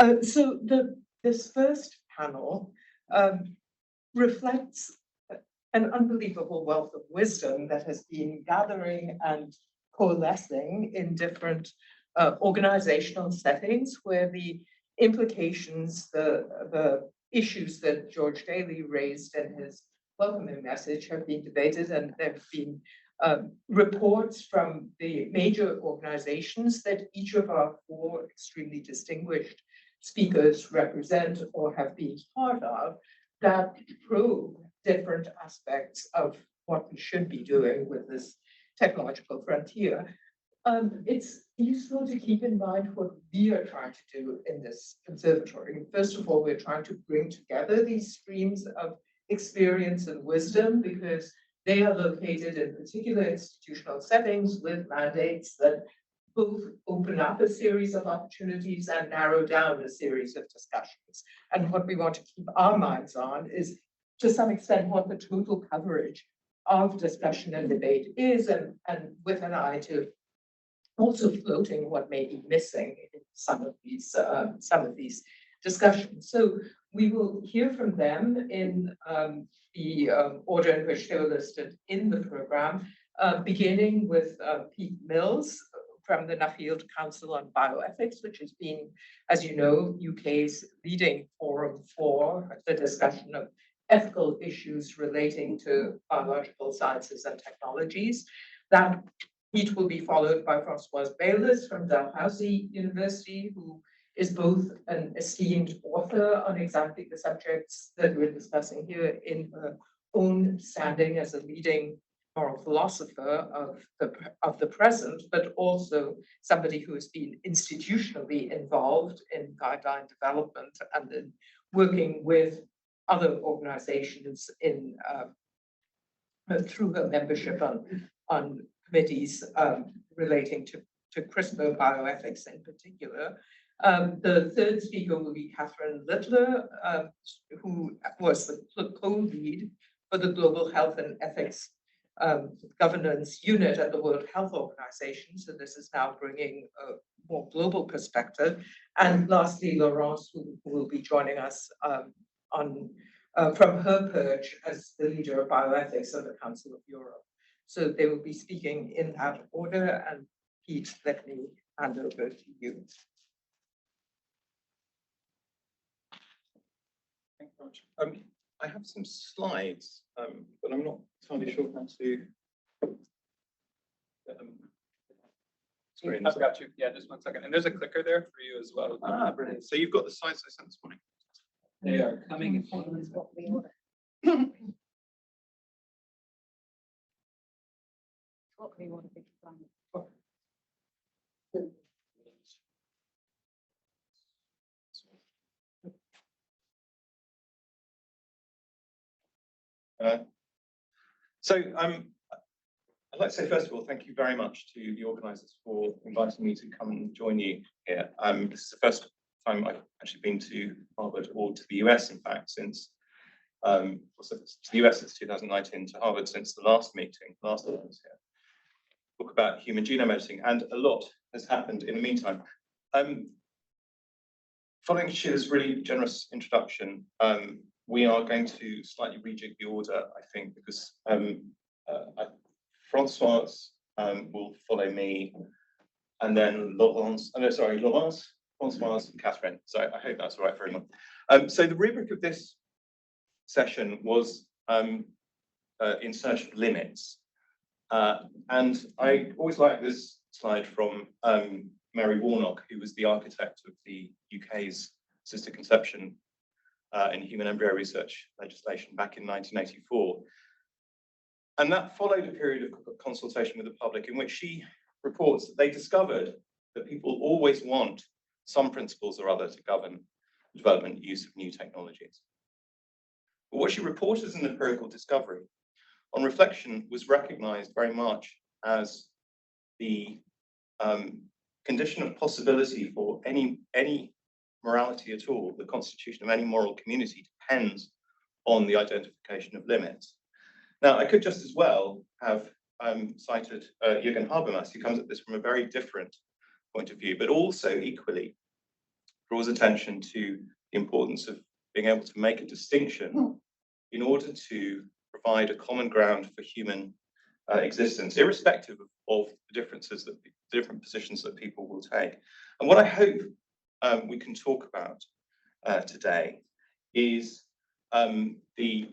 This first panel reflects an unbelievable wealth of wisdom that has been gathering and coalescing in different organizational settings where the implications, the issues that George Daly raised in his welcoming message have been debated, and there have been reports from the major organizations that each of our four extremely distinguished speakers represent or have been part of that probe different aspects of what we should be doing with this technological frontier. It's useful to keep in mind what we are trying to do in this observatory. First of all, we're trying to bring together these streams of experience and wisdom because they are located in particular institutional settings with mandates that both open up a series of opportunities and narrow down a series of discussions. And what we want to keep our minds on is, to some extent, what the total coverage of discussion and debate is, and with an eye to also floating what may be missing in some of these discussions. So we will hear from them in the order in which they were listed in the program, beginning with Pete Mills from the Nuffield Council on Bioethics, which has been, as you know, UK's leading forum for the discussion of ethical issues relating to biological sciences and technologies. That Pete will be followed by Françoise Baylis from Dalhousie University, who is both an esteemed author on exactly the subjects that we're discussing here in her own standing as a leading moral philosopher of the present, but also somebody who has been institutionally involved in guideline development and in working with other organizations in through her membership on committees relating to CRISPR bioethics in particular. The third speaker will be Katherine, who was the co-lead for the Global Health and Ethics Governance Unit at the World Health Organization. So this is now bringing a more global perspective. And lastly, Laurence, who will be joining us from her perch as the leader of bioethics of the Council of Europe. So they will be speaking in that order. And Pete, let me hand over to you. Thank you very much. I have some slides, but I'm not entirely sure how to. I've got you. Yeah, just 1 second. And there's a clicker there for you as well. Ah, brilliant. So you've got the slides I sent this morning. They are coming. What we want to be planning. I'd like to say, first of all, thank you very much to the organisers for inviting me to come and join you here. This is the first time I've actually been to Harvard, or to the US, in fact, since to the US since 2019, to Harvard since the last meeting, last time I was here. Talk about human genome editing, and a lot has happened in the meantime. Following Sheila's really generous introduction, we are going to slightly rejig the order, I think, because Françoise will follow me, and then Laurence, Françoise, and Katherine. So I hope that's all right for everyone. So the rubric of this session was in search of limits. And I always like this slide from Mary Warnock, who was the architect of the UK's assisted conception in human embryo research legislation back in 1984. And that followed a period of consultation with the public in which she reports that they discovered that people always want some principles or other to govern the development and use of new technologies. But what she reported as an empirical discovery, on reflection, was recognized very much as the condition of possibility for any morality at all. The constitution of any moral community depends on the identification of limits. Now, I could just as well have cited Jürgen Habermas, who comes at this from a very different point of view, but also equally draws attention to the importance of being able to make a distinction in order to provide a common ground for human existence, irrespective of the differences that different positions that people will take. And what I hope we can talk about today is the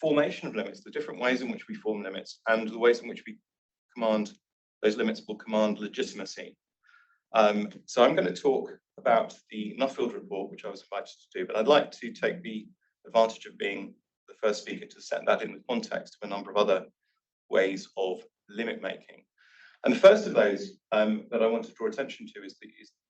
formation of limits, the different ways in which we form limits, and the ways in which we command those limits will command legitimacy. So I'm going to talk about the Nuffield report, which I was invited to do, but I'd like to take the advantage of being the first speaker to set that in the context of a number of other ways of limit making. And the first of those that I want to draw attention to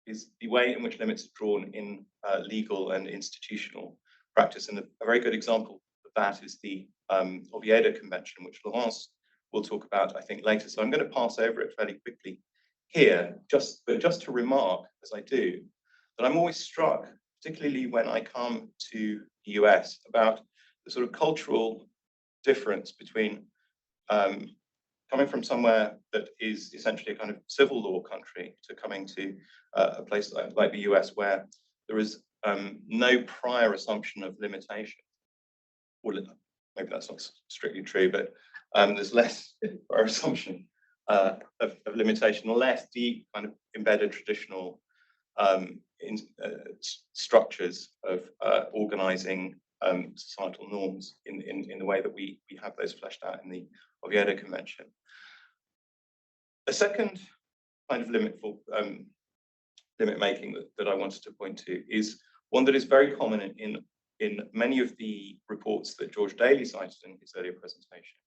is the way in which limits are drawn in legal and institutional practice. And a very good example of that is the Oviedo Convention, which Laurence will talk about, I think, later. So I'm going to pass over it fairly quickly here, but just to remark, as I do, that I'm always struck, particularly when I come to the US, about the sort of cultural difference between coming from somewhere that is essentially a kind of civil law country to coming to a place like the US, where there is no prior assumption of limitation. Well, maybe that's not strictly true, but there's less prior assumption of limitation, less deep kind of embedded traditional structures of organizing societal norms in the way that we have those fleshed out in the Oviedo Convention. A second kind of limit making that I wanted to point to is one that is very common in many of the reports that George Daly cited in his earlier presentation.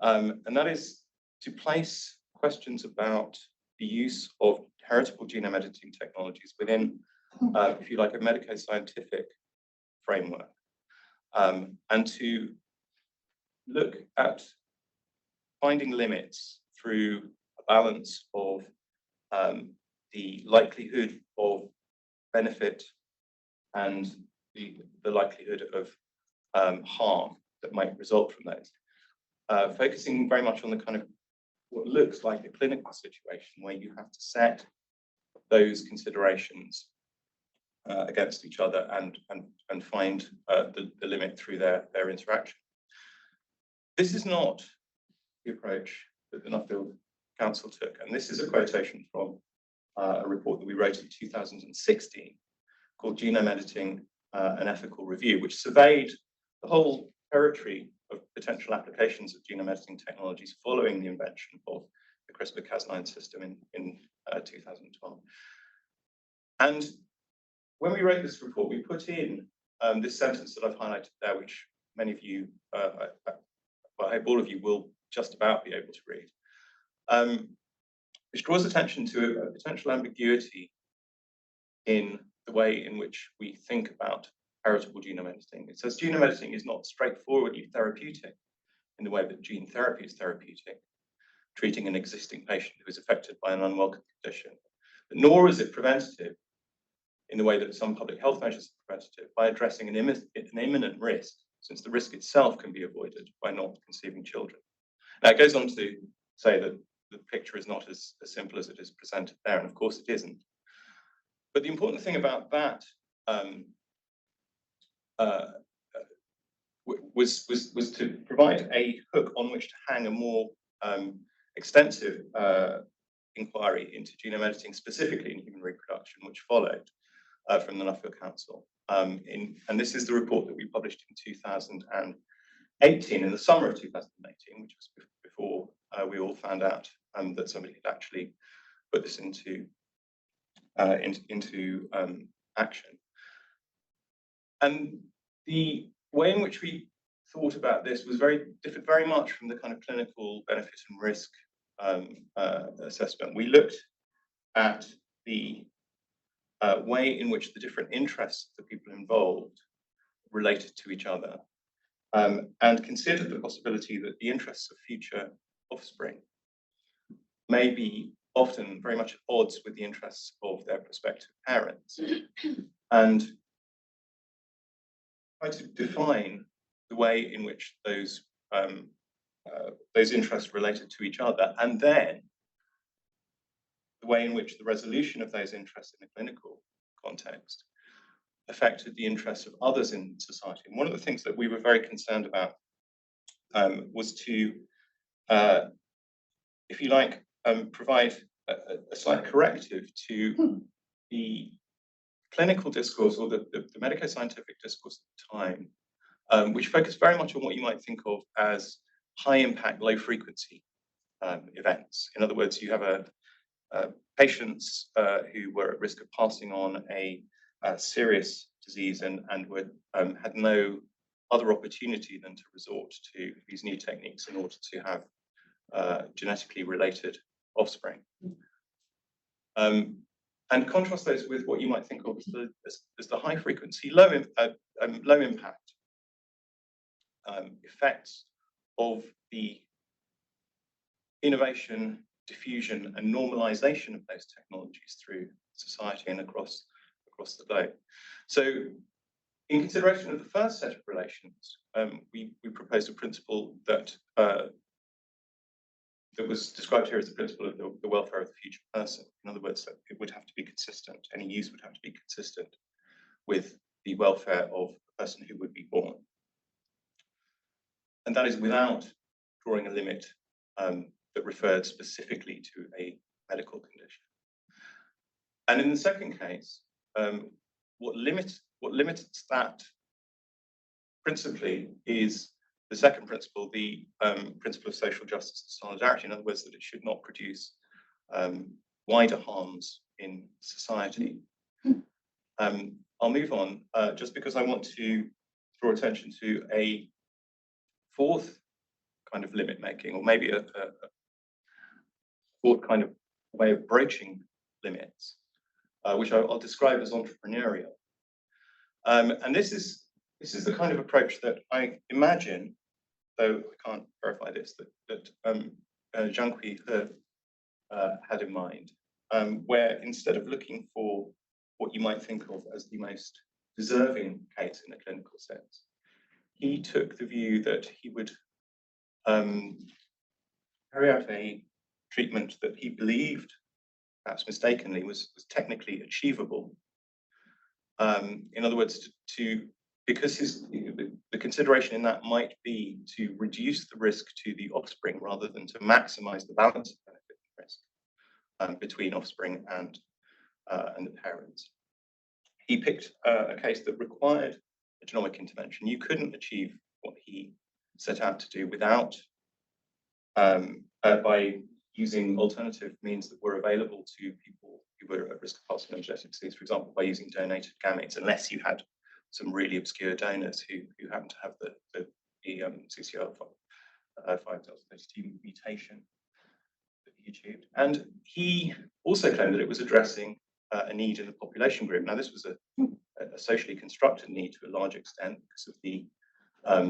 And that is to place questions about the use of heritable genome editing technologies within, if you like, a medico-scientific framework, and to look at finding limits through a balance of the likelihood of benefit and the likelihood of harm that might result from those, focusing very much on the kind of what looks like a clinical situation where you have to set those considerations against each other and find the limit through their interaction. This is not the approach that the Nuffield Council took, and this is a quotation from a report that we wrote in 2016 called Genome Editing, an Ethical Review, which surveyed the whole territory of potential applications of genome editing technologies following the invention of the CRISPR-Cas9 system in 2012. And when we wrote this report, we put in this sentence that I've highlighted there, which many of you, well, I hope all of you will just about be able to read, which draws attention to a potential ambiguity in the way in which we think about heritable genome editing. It says genome editing is not straightforwardly therapeutic in the way that gene therapy is therapeutic, treating an existing patient who is affected by an unwelcome condition, but nor is it preventative in the way that some public health measures are preventative by addressing an imminent risk, since the risk itself can be avoided by not conceiving children. Now, it goes on to say that the picture is not as simple as it is presented there, and of course it isn't. But the important thing about that was to provide a hook on which to hang a more extensive inquiry into genome editing, specifically in human reproduction, which followed from the Nuffield Council. And this is the report that we published in 2018, in the summer of 2018, which was before we all found out that somebody had actually put this into action. And the way in which we thought about this was differed very much from the kind of clinical benefit and risk assessment. We looked at the way in which the different interests of the people involved related to each other, and considered the possibility that the interests of future offspring may be often very much at odds with the interests of their prospective parents, and try to define the way in which those interests related to each other, and then the way in which the resolution of those interests in a clinical context affected the interests of others in society. And one of the things that we were very concerned about was to, if you like, provide a slight corrective to the clinical discourse or the medico-scientific discourse at the time, which focused very much on what you might think of as high impact, low frequency events. In other words, you have patients who were at risk of passing on a serious disease and were, had no other opportunity than to resort to these new techniques in order to have genetically related offspring. And contrast those with what you might think of as the high frequency, low impact effects of the innovation, diffusion, and normalization of those technologies through society and across the globe. So, in consideration of the first set of relations, we proposed a principle that that was described here as the principle of the welfare of the future person. In other words, that it would have to be consistent. Any use would have to be consistent with the welfare of the person who would be born. And that is without drawing a limit that referred specifically to a medical condition. And in the second case, what limits that principally is the second principle, the principle of social justice and solidarity. In other words, that it should not produce wider harms in society. I'll move on just because I want to draw attention to a fourth kind of limit making, or maybe a fourth kind of way of broaching limits, which I'll describe as entrepreneurial. And this is the kind of approach that I imagine, though I can't verify this, that Zhang-Hui He had in mind, where instead of looking for what you might think of as the most deserving case in a clinical sense, he took the view that he would carry out a treatment that he believed, perhaps mistakenly, was technically achievable. In other words, because the consideration in that might be to reduce the risk to the offspring rather than to maximize the balance of benefit and risk between offspring and the parents. He picked a case that required a genomic intervention. You couldn't achieve what he set out to do without by using alternative means that were available to people who were at risk of passing on genetic disease, for example, by using donated gametes, unless you had some really obscure donors who happened to have the CCR5.32 mutation that he achieved. And he also claimed that it was addressing a need in the population group. Now, this was a socially constructed need to a large extent because of the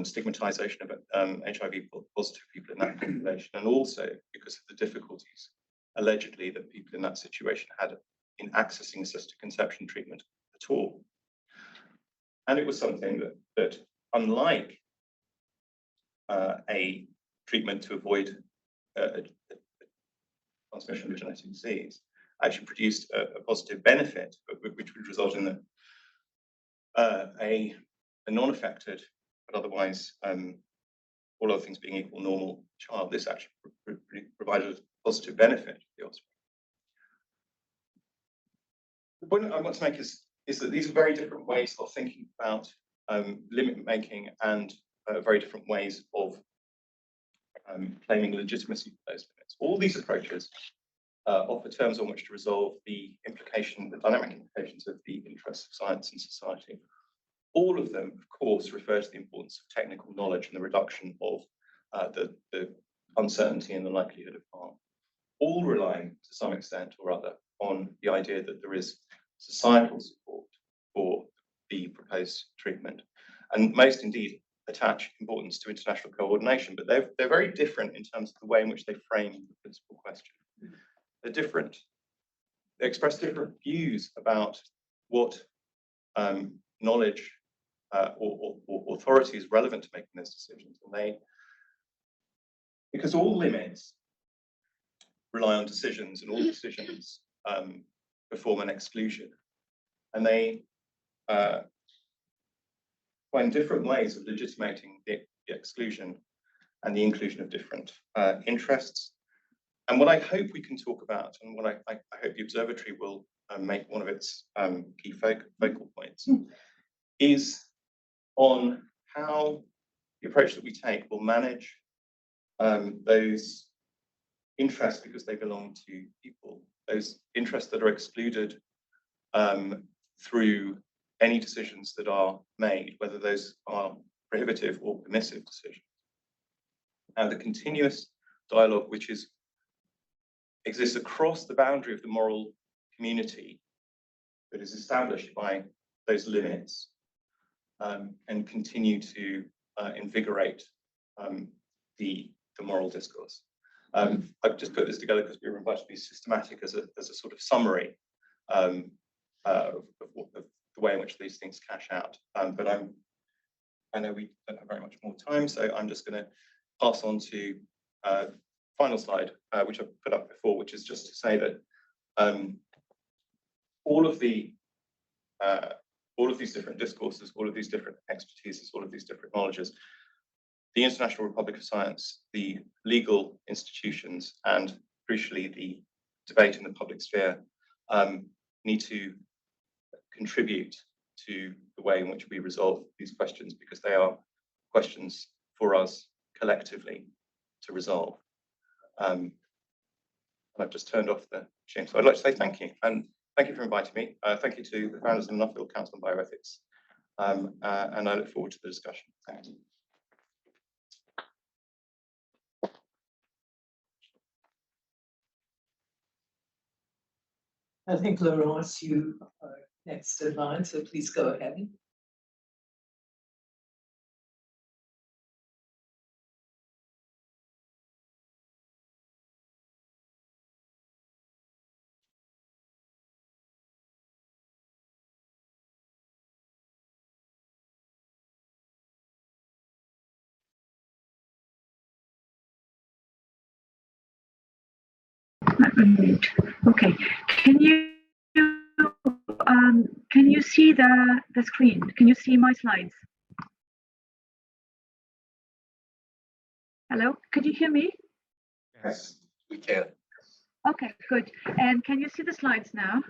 stigmatization of HIV positive people in that population, and also because of the difficulties allegedly that people in that situation had in accessing assisted conception treatment at all. And it was something that unlike a treatment to avoid transmission of genetic disease, actually produced a positive benefit, which would result in a non-affected, but otherwise, all other things being equal, normal child. This actually provided a positive benefit to the offspring. The point I want to make is that these are very different ways of thinking about limit making and very different ways of claiming legitimacy for those limits. All these approaches offer terms on which to resolve the dynamic implications of the interests of science and society. All of them, of course, refer to the importance of technical knowledge and the reduction of the uncertainty and the likelihood of harm. All relying to some extent or other on the idea that there is societal support for the proposed treatment. And most indeed attach importance to international coordination, but they're very different in terms of the way in which they frame the principal question. They're different. They express different views about what knowledge or authority is relevant to making those decisions. And because all limits rely on decisions, and all decisions perform an exclusion. And they find different ways of legitimating the exclusion and the inclusion of different interests. And what I hope we can talk about, and what I hope the Observatory will make one of its key focal points, is on how the approach that we take will manage those interests because they belong to people, those interests that are excluded through any decisions that are made, whether those are prohibitive or permissive decisions. And the continuous dialogue which exists across the boundary of the moral community that is established by those limits and continue to invigorate the moral discourse. I've just put this together because we were invited to be systematic as a sort of summary of the way in which these things cash out. But I know we don't have very much more time, so I'm just going to pass on to final slide, which I've put up before, which is just to say that all of these different discourses, all of these different expertises, all of these different knowledges, the International Republic of Science, the legal institutions, and crucially the debate in the public sphere need to contribute to the way in which we resolve these questions, because they are questions for us collectively to resolve. And I've just turned off the machine. So I'd like to say thank you, and thank you for inviting me. Thank you to the founders of the Nuffield Council on Bioethics, and I look forward to the discussion. Thank you. I think, Laurence, you are next in line, so please go ahead. Okay, can you see the screen? Can you see my slides? Hello, could you hear me? Yes, we can. Okay, good. And can you see the slides now?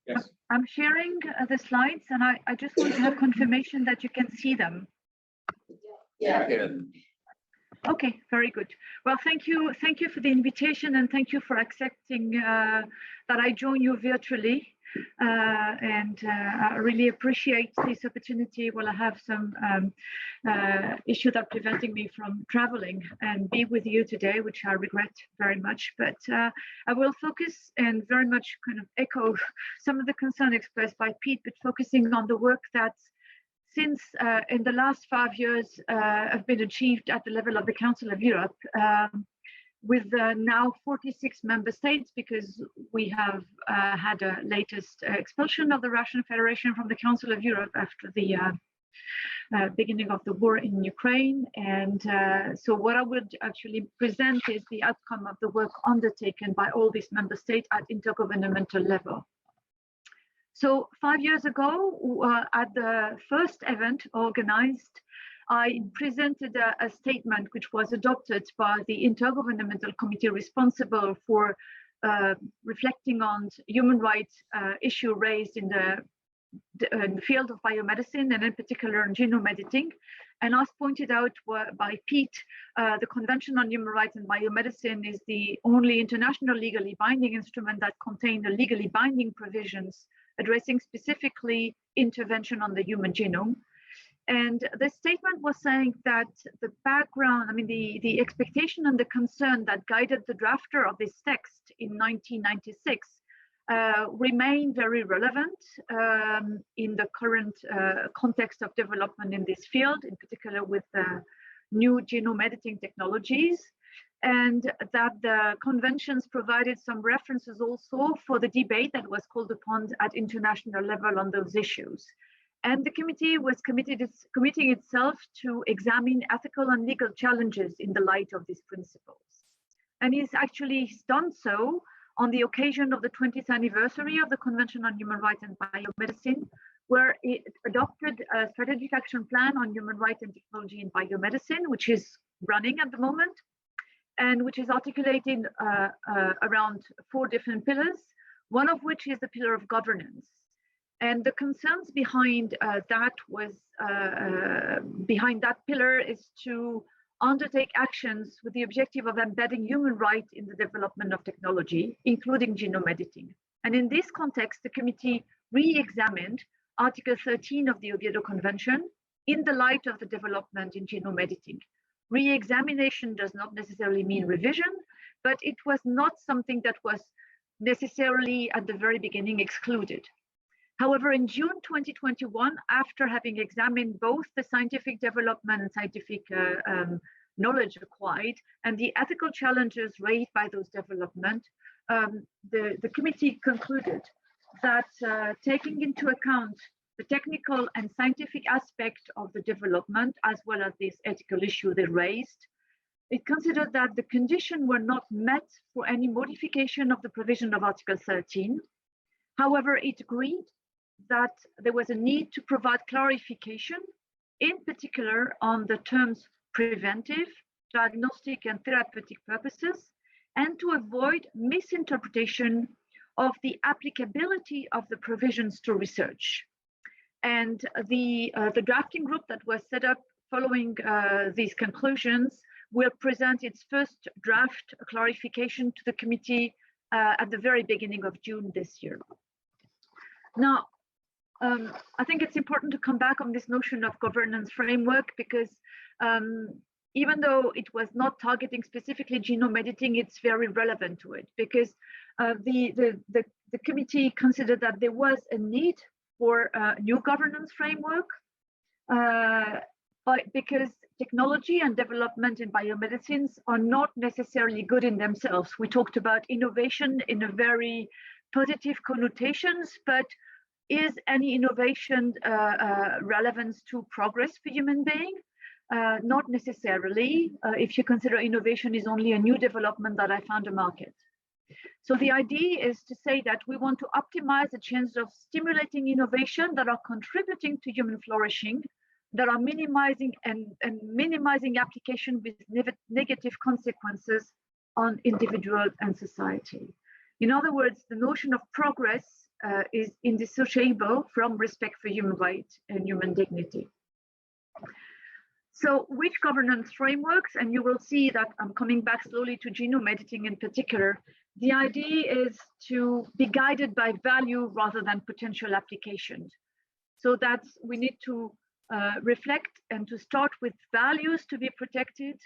Yes. I'm sharing the slides, and I just want to have confirmation that you can see them. Yeah. Okay, very good. Well, thank you for the invitation, and thank you for accepting that I join you virtually. And I really appreciate this opportunity. Well, I have some issues that are preventing me from traveling and be with you today, which I regret very much. But I will focus and very much kind of echo some of the concern expressed by Pete, but focusing on the work that since in the last 5 years have been achieved at the level of the Council of Europe, with now 46 member states, because we have had a latest expulsion of the Russian Federation from the Council of Europe after the beginning of the war in Ukraine. And so what I would actually present is the outcome of the work undertaken by all these member states at intergovernmental level. So 5 years ago, at the first event organized, I presented a statement which was adopted by the Intergovernmental Committee responsible for reflecting on human rights issue raised in the field of biomedicine, and in particular in genome editing. And as pointed out by Pete, the Convention on Human Rights and Biomedicine is the only international legally binding instrument that contains the legally binding provisions addressing specifically intervention on the human genome. And the statement was saying that the background, I mean, the expectation and the concern that guided the drafter of this text in 1996 remain very relevant in the current context of development in this field, in particular with new genome editing technologies, and that the conventions provided some references also for the debate that was called upon at international level on those issues. And the committee was committing itself to examine ethical and legal challenges in the light of these principles. And it's actually done so on the occasion of the 20th anniversary of the Convention on Human Rights and Biomedicine, where it adopted a strategic action plan on human rights and technology in biomedicine, which is running at the moment, and which is articulated around 4 different pillars, one of which is the pillar of governance. And the concerns behind that pillar is to undertake actions with the objective of embedding human rights in the development of technology, including genome editing. And in this context, the committee re-examined Article 13 of the Oviedo Convention in the light of the development in genome editing. Re-examination does not necessarily mean revision, but it was not something that was necessarily at the very beginning excluded. However, in June 2021, after having examined both the scientific development and scientific knowledge acquired and the ethical challenges raised by those developments, the committee concluded that taking into account the technical and scientific aspect of the development, as well as this ethical issue they raised, it considered that the conditions were not met for any modification of the provision of Article 13. However, it agreed that there was a need to provide clarification, in particular on the terms preventive, diagnostic, and therapeutic purposes, and to avoid misinterpretation of the applicability of the provisions to research. And the drafting group that was set up following these conclusions will present its first draft clarification to the committee at the very beginning of June this year. Now, I think it's important to come back on this notion of governance framework, because even though it was not targeting specifically genome editing, it's very relevant to it, because the committee considered that there was a need for a new governance framework, because technology and development in biomedicines are not necessarily good in themselves. We talked about innovation in a very positive connotations, but is any innovation relevant to progress for human being? Not necessarily, if you consider innovation is only a new development that I found a market. So the idea is to say that we want to optimize the chance of stimulating innovation that are contributing to human flourishing, that are minimizing and minimizing application with negative consequences on individuals and society. In other words, the notion of progress is indissociable from respect for human rights and human dignity. So which governance frameworks, and you will see that I'm coming back slowly to genome editing in particular, the idea is to be guided by value rather than potential applications. So that we need to reflect and to start with values to be protected,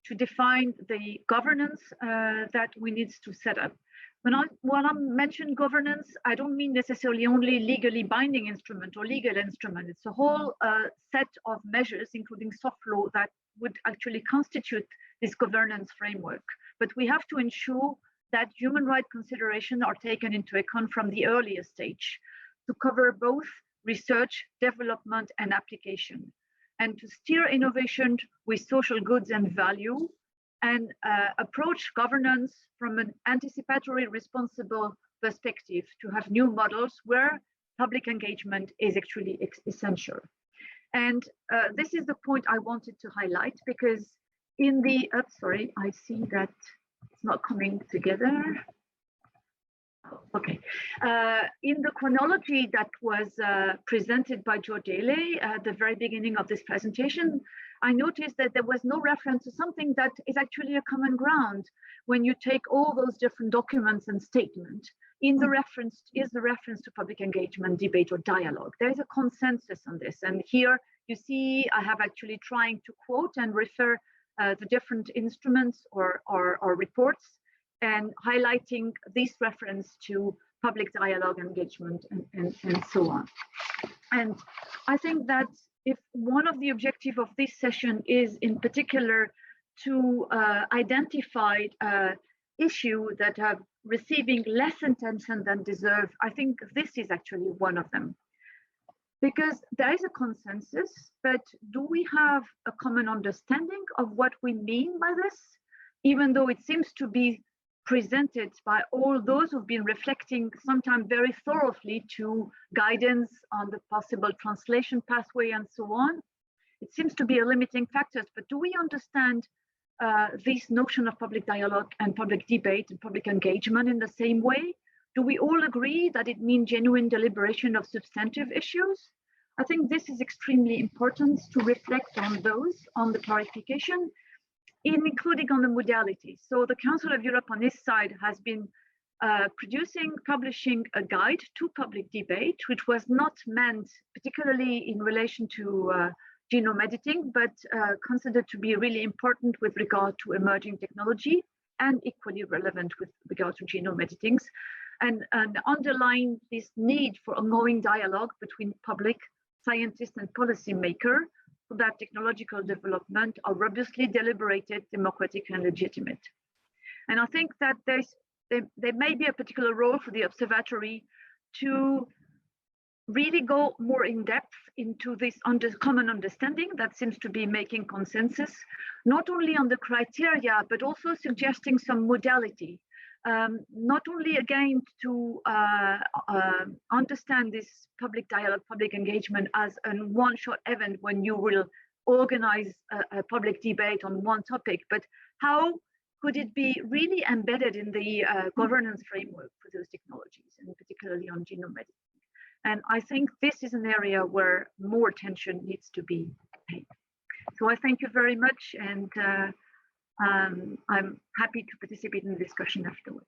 to define the governance that we need to set up. When I mention governance, I don't mean necessarily only legally binding instrument or legal instrument. It's a whole set of measures, including soft law, that would actually constitute this governance framework. But we have to ensure that human rights considerations are taken into account from the earliest stage to cover both research, development, and application, and to steer innovation with social goods and value, and approach governance from an anticipatory responsible perspective to have new models where public engagement is actually essential. And this is the point I wanted to highlight, because in the, sorry, I see that it's not coming together. Okay, in the chronology that was presented by Joe Daly at the very beginning of this presentation, I noticed that there was no reference to something that is actually a common ground when you take all those different documents and statements. In the reference is the reference to public engagement, debate, or dialogue. There is a consensus on this, and here you see I have actually trying to quote and refer the different instruments or reports, and highlighting this reference to public dialogue, engagement, and so on. And I think that if one of the objectives of this session is in particular to identify issues that are receiving less attention than deserve, I think this is actually one of them. because there is a consensus, but do we have a common understanding of what we mean by this? Even though it seems to be presented by all those who've been reflecting sometimes very thoroughly to guidance on the possible translation pathway and so on, it seems to be a limiting factor. But do we understand this notion of public dialogue and public debate and public engagement in the same way? Do we all agree that it means genuine deliberation of substantive issues? I think this is extremely important to reflect on those, on the clarification, including on the modality. So the Council of Europe on its side has been publishing a guide to public debate, which was not meant particularly in relation to genome editing, but considered to be really important with regard to emerging technology and equally relevant with regard to genome editing, and underline this need for ongoing dialogue between public, scientists and policymakers, so that technological development are robustly deliberated, democratic and legitimate. And I think that there may be a particular role for the Observatory to really go more in depth into this common understanding that seems to be making consensus, not only on the criteria, but also suggesting some modality. Not only again to understand this public dialogue, public engagement as a one-shot event when you will organize a public debate on one topic, but how could it be really embedded in the governance framework for those technologies, and particularly on genome editing? And I think this is an area where more attention needs to be paid. So I thank you very much, and I'm happy to participate in the discussion afterwards.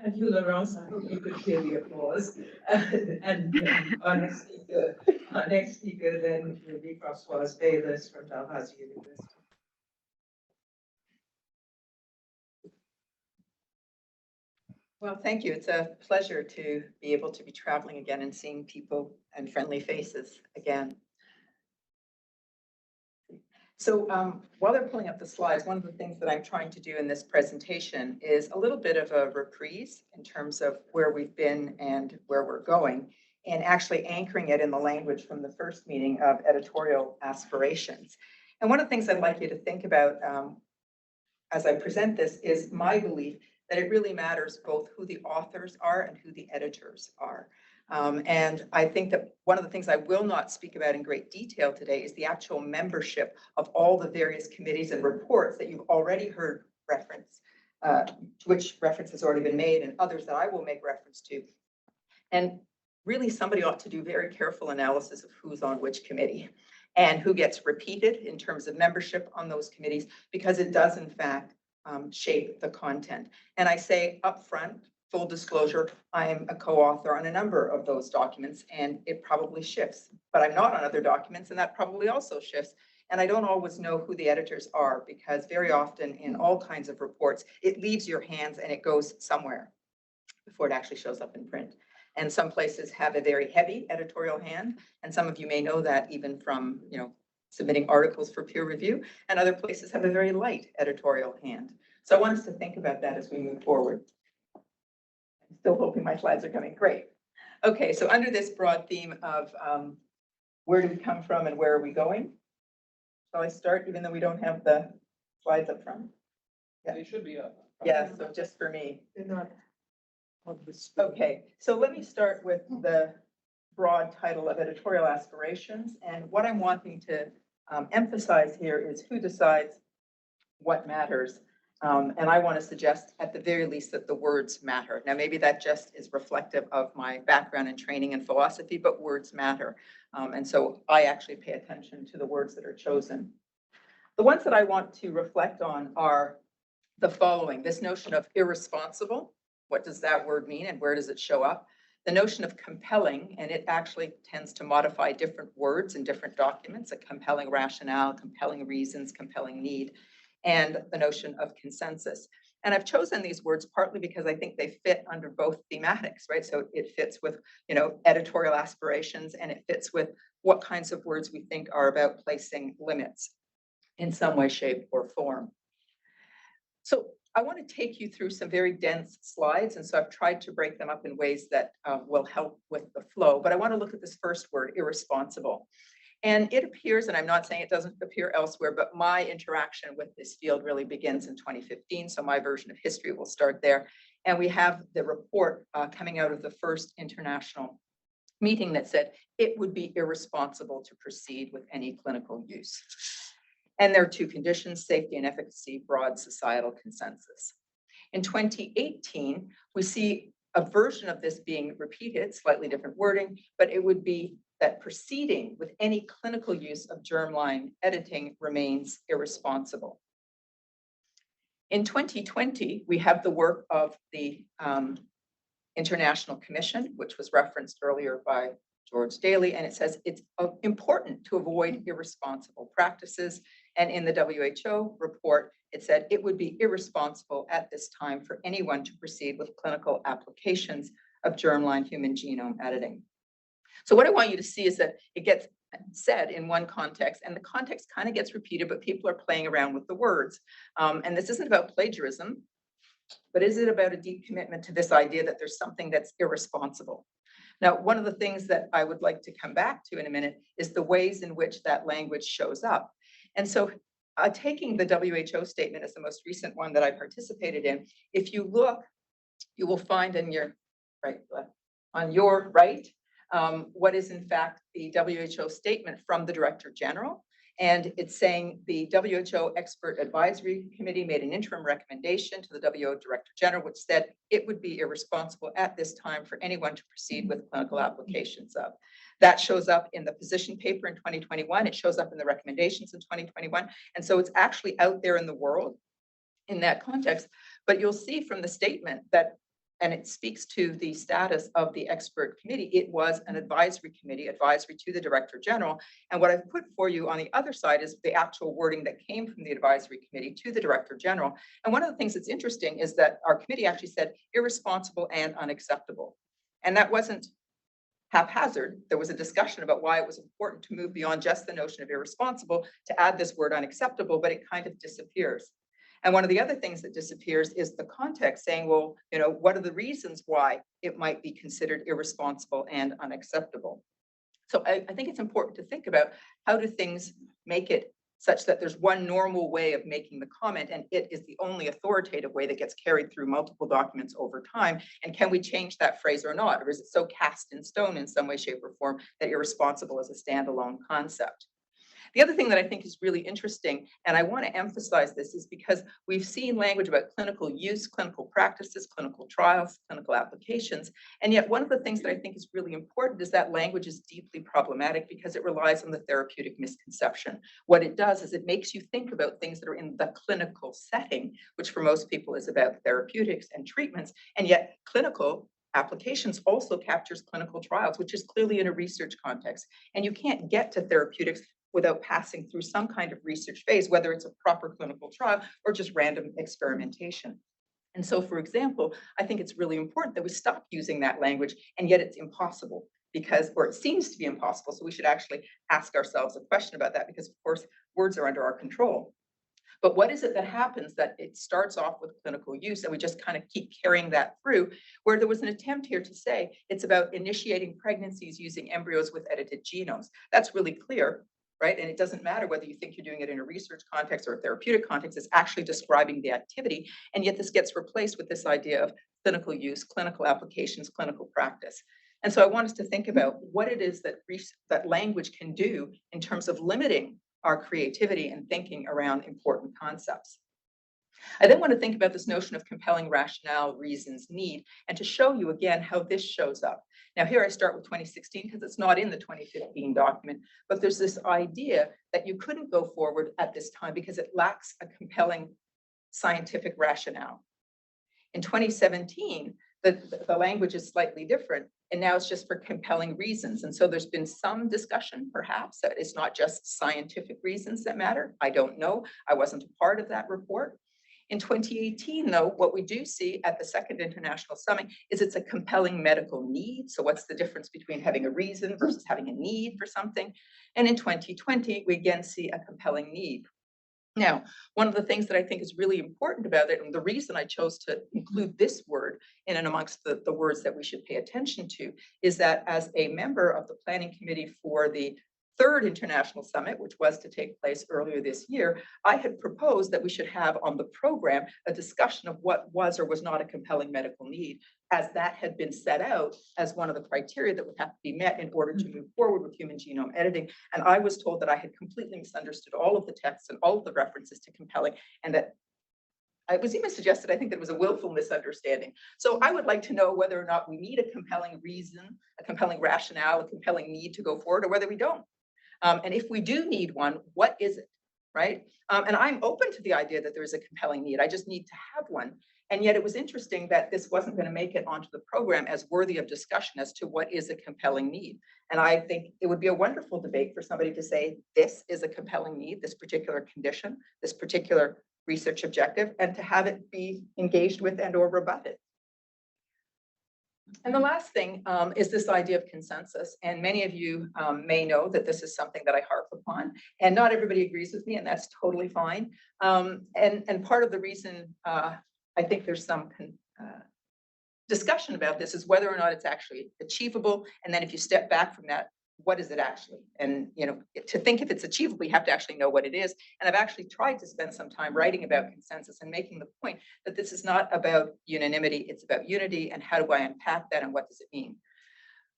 Thank you, Laurence. I hope you could hear the applause. And our next speaker then will be Françoise Baylis from Dalhousie University. Well, thank you. It's a pleasure to be able to be traveling again and seeing people and friendly faces again. So while they're pulling up the slides, one of the things that I'm trying to do in this presentation is a little bit of a reprise in terms of where we've been and where we're going, and actually anchoring it in the language from the first meeting of editorial aspirations. And one of the things I'd like you to think about as I present this is my belief that it really matters both who the authors are and who the editors are. And I think that one of the things I will not speak about in great detail today is the actual membership of all the various committees and reports that you've already heard reference, to which reference has already been made, and others that I will make reference to. And really somebody ought to do very careful analysis of who's on which committee and who gets repeated in terms of membership on those committees, because it does in fact shape the content. And I say upfront, full disclosure, I'm a co-author on a number of those documents, and it probably shifts, but I'm not on other documents, and that probably also shifts. And I don't always know who the editors are, because very often in all kinds of reports, it leaves your hands and it goes somewhere before it actually shows up in print. And some places have a very heavy editorial hand, and some of you may know that even from, submitting articles for peer review, and other places have a very light editorial hand. So I want us to think about that as we move forward. I'm still hoping my slides are coming. Great. Okay, so under this broad theme of where do we come from and where are we going? Shall I start, even though we don't have the slides up front? Yeah. They should be up. Yeah, so just for me. They're not on the Okay, so let me start with the broad title of editorial aspirations. And what I'm wanting to emphasize here is who decides what matters. And I want to suggest at the very least that the words matter. Now, maybe that just is reflective of my background and training in philosophy, but words matter. And so I actually pay attention to the words that are chosen. The ones that I want to reflect on are the following: this notion of irresponsible. What does that word mean and where does it show up? The notion of compelling, and it actually tends to modify different words in different documents: a compelling rationale, compelling reasons, compelling need, and the notion of consensus. And I've chosen these words partly because I think they fit under both thematics, right? So it fits with, editorial aspirations, and it fits with what kinds of words we think are about placing limits in some way, shape, or form. So I want to take you through some very dense slides, and so I've tried to break them up in ways that will help with the flow. But I want to look at this first word, irresponsible. And it appears, and I'm not saying it doesn't appear elsewhere, but my interaction with this field really begins in 2015. So my version of history will start there. And we have the report coming out of the first international meeting that said it would be irresponsible to proceed with any clinical use. And there are two conditions, safety and efficacy, broad societal consensus. In 2018, we see a version of this being repeated, slightly different wording, but it would be that proceeding with any clinical use of germline editing remains irresponsible. In 2020, we have the work of the International Commission, which was referenced earlier by George Daly, and it says it's important to avoid irresponsible practices. And in the WHO report, it said it would be irresponsible at this time for anyone to proceed with clinical applications of germline human genome editing. So what I want you to see is that it gets said in one context, and the context kind of gets repeated, but people are playing around with the words. And this isn't about plagiarism, but is it about a deep commitment to this idea that there's something that's irresponsible? Now, one of the things that I would like to come back to in a minute is the ways in which that language shows up. And so taking the WHO statement as the most recent one that I participated in, if you look, you will find in your right, on your right, what is in fact the WHO statement from the Director General. And it's saying the WHO Expert Advisory Committee made an interim recommendation to the WHO Director General, which said it would be irresponsible at this time for anyone to proceed with clinical applications of. That shows up in the position paper in 2021. It shows up in the recommendations in 2021. And so it's actually out there in the world in that context. But you'll see from the statement that, and it speaks to the status of the expert committee, it was an advisory committee, advisory to the Director General. And what I've put for you on the other side is the actual wording that came from the advisory committee to the Director General. And one of the things that's interesting is that our committee actually said irresponsible and unacceptable. And that wasn't haphazard. There was a discussion about why it was important to move beyond just the notion of irresponsible to add this word unacceptable, but it kind of disappears. And one of the other things that disappears is the context saying, well, you know, what are the reasons why it might be considered irresponsible and unacceptable? So I think it's important to think about how do things make it such that there's one normal way of making the comment, and it is the only authoritative way that gets carried through multiple documents over time. And can we change that phrase or not? Or is it so cast in stone in some way, shape, or form that irresponsible is a standalone concept? The other thing that I think is really interesting, and I want to emphasize this, is because we've seen language about clinical use, clinical practices, clinical trials, clinical applications. And yet one of the things that I think is really important is that language is deeply problematic because it relies on the therapeutic misconception. What it does is it makes you think about things that are in the clinical setting, which for most people is about therapeutics and treatments. And yet clinical applications also captures clinical trials, which is clearly in a research context. And you can't get to therapeutics without passing through some kind of research phase, whether it's a proper clinical trial or just random experimentation. And so, for example, I think it's really important that we stop using that language, and yet it's impossible because, or it seems to be impossible. So we should actually ask ourselves a question about that because, of course, words are under our control. But what is it that happens that it starts off with clinical use and we just kind of keep carrying that through, where there was an attempt here to say it's about initiating pregnancies using embryos with edited genomes. That's really clear. Right? And it doesn't matter whether you think you're doing it in a research context or a therapeutic context, it's actually describing the activity. And yet this gets replaced with this idea of clinical use, clinical applications, clinical practice. And so I want us to think about what it is that that language can do in terms of limiting our creativity and thinking around important concepts. I then want to think about this notion of compelling rationale, reasons, need, and to show you again how this shows up. Now here I start with 2016 because it's not in the 2015 document, but there's this idea that you couldn't go forward at this time because it lacks a compelling scientific rationale. In 2017, the language is slightly different, and now it's just for compelling reasons. And so there's been some discussion, perhaps, that it's not just scientific reasons that matter. I don't know. I wasn't a part of that report. In 2018, though, what we do see at the Second International Summit is it's a compelling medical need. So what's the difference between having a reason versus having a need for something? And in 2020, we again see a compelling need. Now, one of the things that I think is really important about it, and the reason I chose to include this word in and amongst the words that we should pay attention to, is that as a member of the planning committee for the third international summit, which was to take place earlier this year, I had proposed that we should have on the program a discussion of what was or was not a compelling medical need, as that had been set out as one of the criteria that would have to be met in order to move forward with human genome editing. And I was told that I had completely misunderstood all of the texts and all of the references to compelling, and that it was even suggested, I think, that it was a willful misunderstanding. So I would like to know whether or not we need a compelling reason, a compelling rationale, a compelling need to go forward, or whether we don't. And if we do need one, what is it, right? And I'm open to the idea that there is a compelling need. I just need to have one. And yet it was interesting that this wasn't going to make it onto the program as worthy of discussion as to what is a compelling need. And I think it would be a wonderful debate for somebody to say, this is a compelling need, this particular condition, this particular research objective, and to have it be engaged with and or rebutted. And the last thing is this idea of consensus. And many of you may know that this is something that I harp upon, and not everybody agrees with me, and that's totally fine. And part of the reason I think there's some discussion about this is whether or not it's actually achievable. And then if you step back from that, what is it actually? And, you know, to think if it's achievable, you have to actually know what it is. And I've actually tried to spend some time writing about consensus and making the point that this is not about unanimity, it's about unity. And how do I unpack that and what does it mean?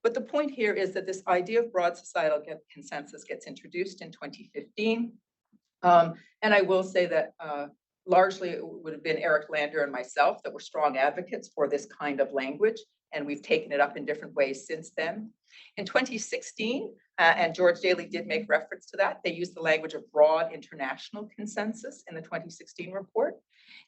But the point here is that this idea of broad societal consensus gets introduced in 2015. And I will say that largely it would have been Eric Lander and myself that were strong advocates for this kind of language. And we've taken it up in different ways since then. In 2016, and George Daly did make reference to that, they used the language of broad international consensus in the 2016 report.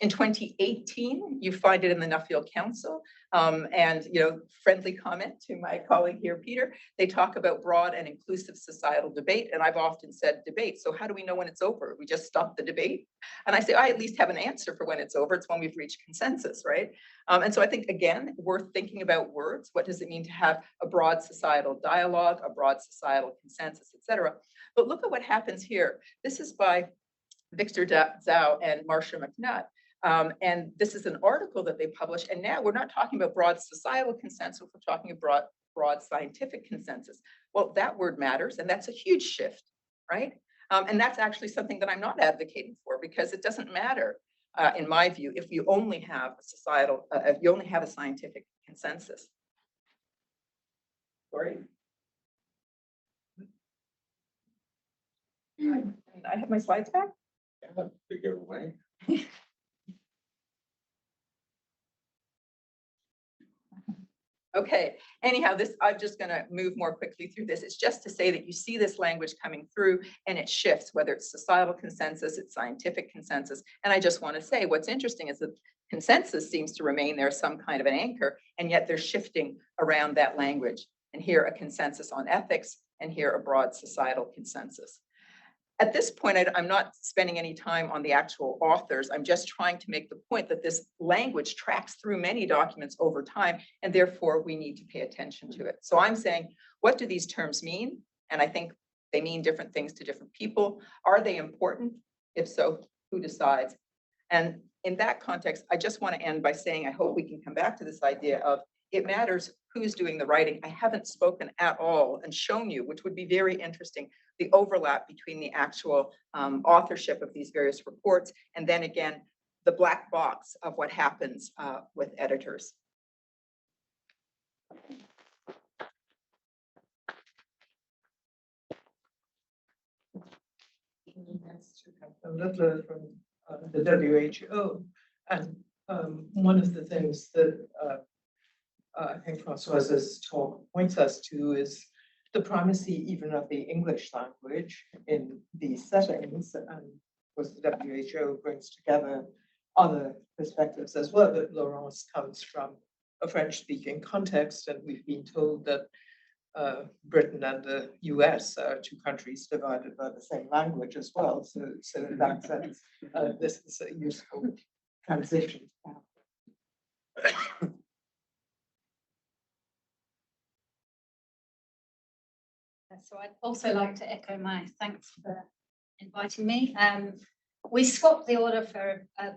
In 2018, you find it in the Nuffield Council. And, you know, friendly comment to my colleague here, Peter, they talk about broad and inclusive societal debate. And I've often said debate. So how do we know when it's over? We just stop the debate. And I say, I at least have an answer for when it's over. It's when we've reached consensus, right? And so I think, again, worth thinking about words. What does it mean to have a broad societal dialogue, a broad societal consensus, et cetera? But look at what happens here. This is by Victor Zhao and Marcia McNutt. And this is an article that they published. And now we're not talking about broad societal consensus, we're talking about broad scientific consensus. Well, that word matters, and that's a huge shift, right? And that's actually something that I'm not advocating for, because it doesn't matter, in my view, if you only have a societal, if you only have a scientific consensus. Sorry. I have my slides back? Yeah, figure away. Okay, anyhow, I'm just going to move more quickly through this. It's just to say that you see this language coming through and it shifts, whether it's societal consensus, it's scientific consensus. And I just want to say what's interesting is that consensus seems to remain there, some kind of an anchor, and yet they're shifting around that language. And here a consensus on ethics, and here a broad societal consensus. At this point, I'm not spending any time on the actual authors. I'm just trying to make the point that this language tracks through many documents over time, and therefore we need to pay attention to it. So I'm saying, what do these terms mean? And I think they mean different things to different people. Are they important? If so, who decides? And in that context, I just want to end by saying, I hope we can come back to this idea of it matters who's doing the writing. I haven't spoken at all and shown you, which would be very interesting, the overlap between the actual authorship of these various reports, and then again, the black box of what happens with editors. A little from the WHO, and one of the things that I think Françoise's talk points us to is the primacy even of the English language in these settings. And of course, the WHO brings together other perspectives as well. But Laurence comes from a French-speaking context, and we've been told that Britain and the US are two countries divided by the same language as well. So in that sense, this is a useful transition. So I'd also like to echo my thanks for inviting me. We swapped the order for a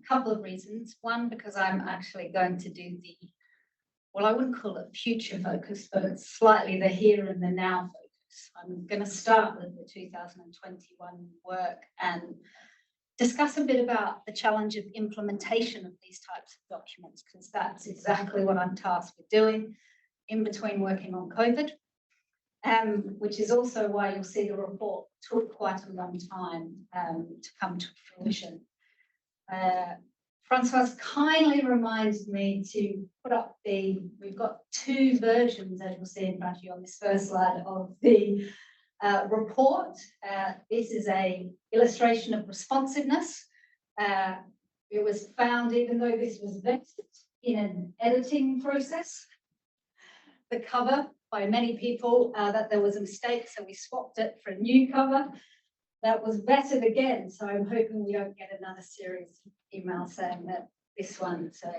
couple of reasons. One, because I'm actually going to do the, well, I wouldn't call it future focus, but it's slightly the here and the now focus. I'm going to start with the 2021 work and discuss a bit about the challenge of implementation of these types of documents, because that's exactly what I'm tasked with doing in between working on COVID, which is also why you'll see the report took quite a long time to come to fruition. Françoise kindly reminded me to put up we've got two versions, as you'll see in front of you on this first slide, of the report. This is an illustration of responsiveness. It was found, even though this was vetted in an editing process, the cover by many people, that there was a mistake, so we swapped it for a new cover that was vetted again. So I'm hoping we don't get another series of emails saying that this one. So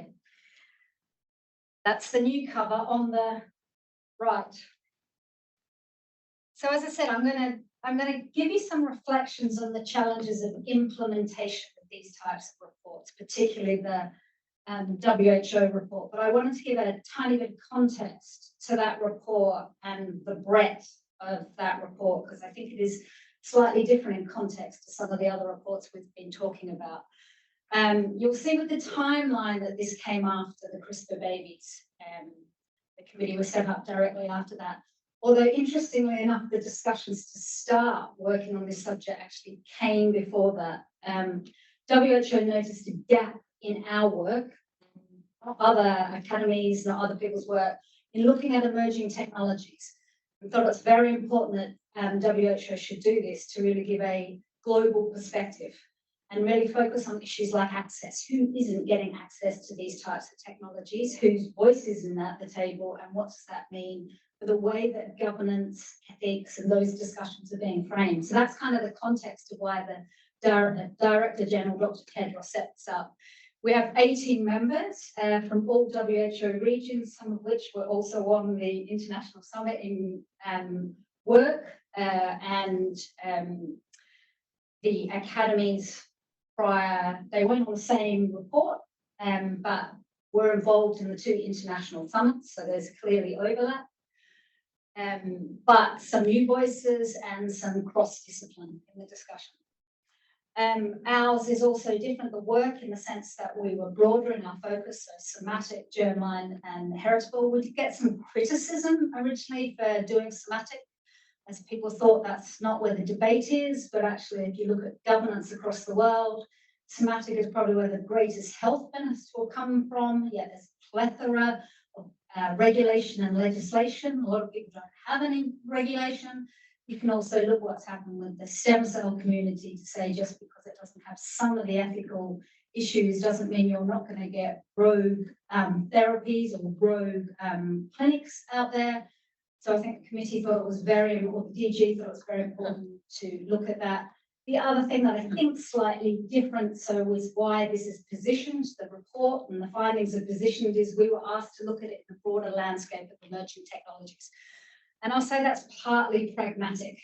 that's the new cover on the right. So as I said, I'm going to give you some reflections on the challenges of implementation of these types of reports, particularly the WHO report. But I wanted to give a tiny bit of context to that report and the breadth of that report, because I think it is slightly different in context to some of the other reports we've been talking about. You'll see with the timeline that this came after the CRISPR babies. The committee was set up directly after that. Although, interestingly enough, the discussions to start working on this subject actually came before that. WHO noticed a gap in our work, not other academies, not other people's work, in looking at emerging technologies. We thought it's very important that WHO should do this to really give a global perspective and really focus on issues like access. Who isn't getting access to these types of technologies? Whose voice isn't at the table? And what does that mean for the way that governance, ethics, and those discussions are being framed? So that's kind of the context of why the Director General, Dr. Tedros, set this up. We have 18 members from all WHO regions, some of which were also on the International Summit in work, and the academies prior, they weren't on the same report, but were involved in the two international summits, so there's clearly overlap. But some new voices and some cross-discipline in the discussion. Ours is also different, the work, in the sense that we were broader in our focus, so somatic, germline, and heritable. We did get some criticism originally for doing somatic, as people thought that's not where the debate is, but actually if you look at governance across the world, somatic is probably where the greatest health benefits will come from. Yet there's a plethora of regulation and legislation. A lot of people don't have any regulation. You can also look what's happened with the stem cell community to say just because it doesn't have some of the ethical issues doesn't mean you're not going to get rogue therapies or rogue clinics out there. So I think the committee thought it was very important, DG thought it was very important to look at that. The other thing that I think slightly different, so was why this is positioned, the report and the findings are positioned, is we were asked to look at it in the broader landscape of emerging technologies. And I'll say that's partly pragmatic.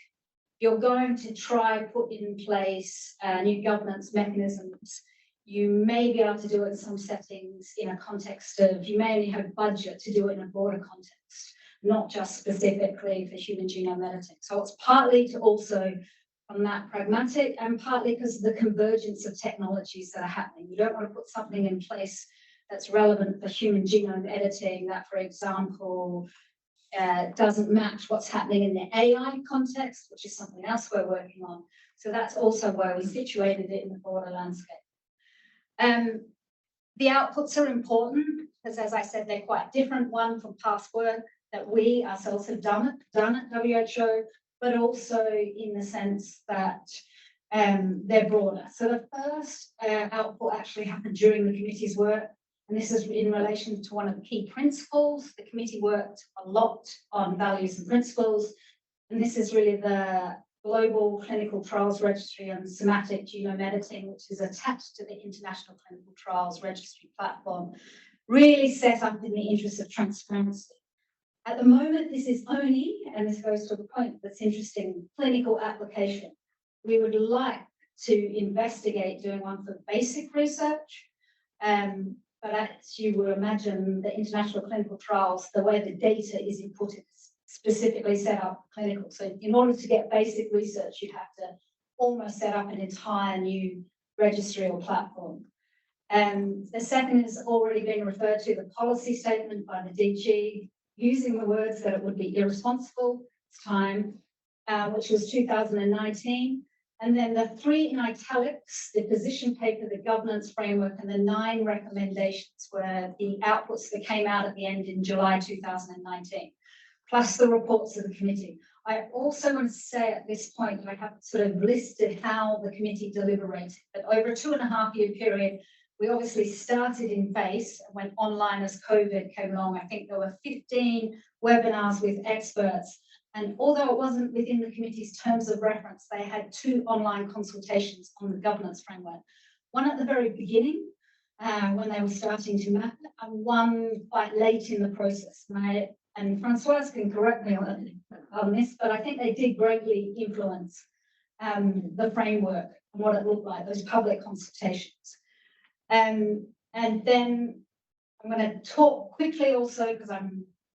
You're going to try put in place new governance mechanisms. You may be able to do it in some settings in a context of, you may only have budget to do it in a broader context, not just specifically for human genome editing. So it's partly to also from that pragmatic, and partly because of the convergence of technologies that are happening. You don't want to put something in place that's relevant for human genome editing that, for example, doesn't match what's happening in the AI context, which is something else we're working on. So that's also where we situated it in the broader landscape. The outputs are important because, as I said, they're quite different. One from past work that we ourselves have done at WHO, but also in the sense that they're broader. So the first output actually happened during the committee's work, and this is in relation to one of the key principles. The committee worked a lot on values and principles, and this is really the Global Clinical Trials Registry on Somatic Genome Editing, which is attached to the International Clinical Trials Registry platform, really set up in the interest of transparency. At the moment, this is only, and this goes to the point that's interesting, clinical application. We would like to investigate doing one for basic research. But as you will imagine, the international clinical trials, the way the data is inputted is specifically set up clinical. So in order to get basic research, you have to almost set up an entire new registry or platform. The second has already been referred to, the policy statement by the DG, using the words that it would be irresponsible, it's time, which was 2019. And then the 3 in italics, the position paper, the governance framework, and the 9 recommendations were the outputs that came out at the end in July 2019, plus the reports of the committee. I also want to say at this point, I have sort of listed how the committee deliberated, but over a 2.5-year period, we obviously started in base and went online as COVID came along. I think there were 15 webinars with experts. And although it wasn't within the committee's terms of reference, they had 2 online consultations on the governance framework. One at the very beginning, when they were starting to map it, and one quite late in the process. And Françoise can correct me on this, but I think they did greatly influence the framework and what it looked like, those public consultations. And then I'm going to talk quickly also, because I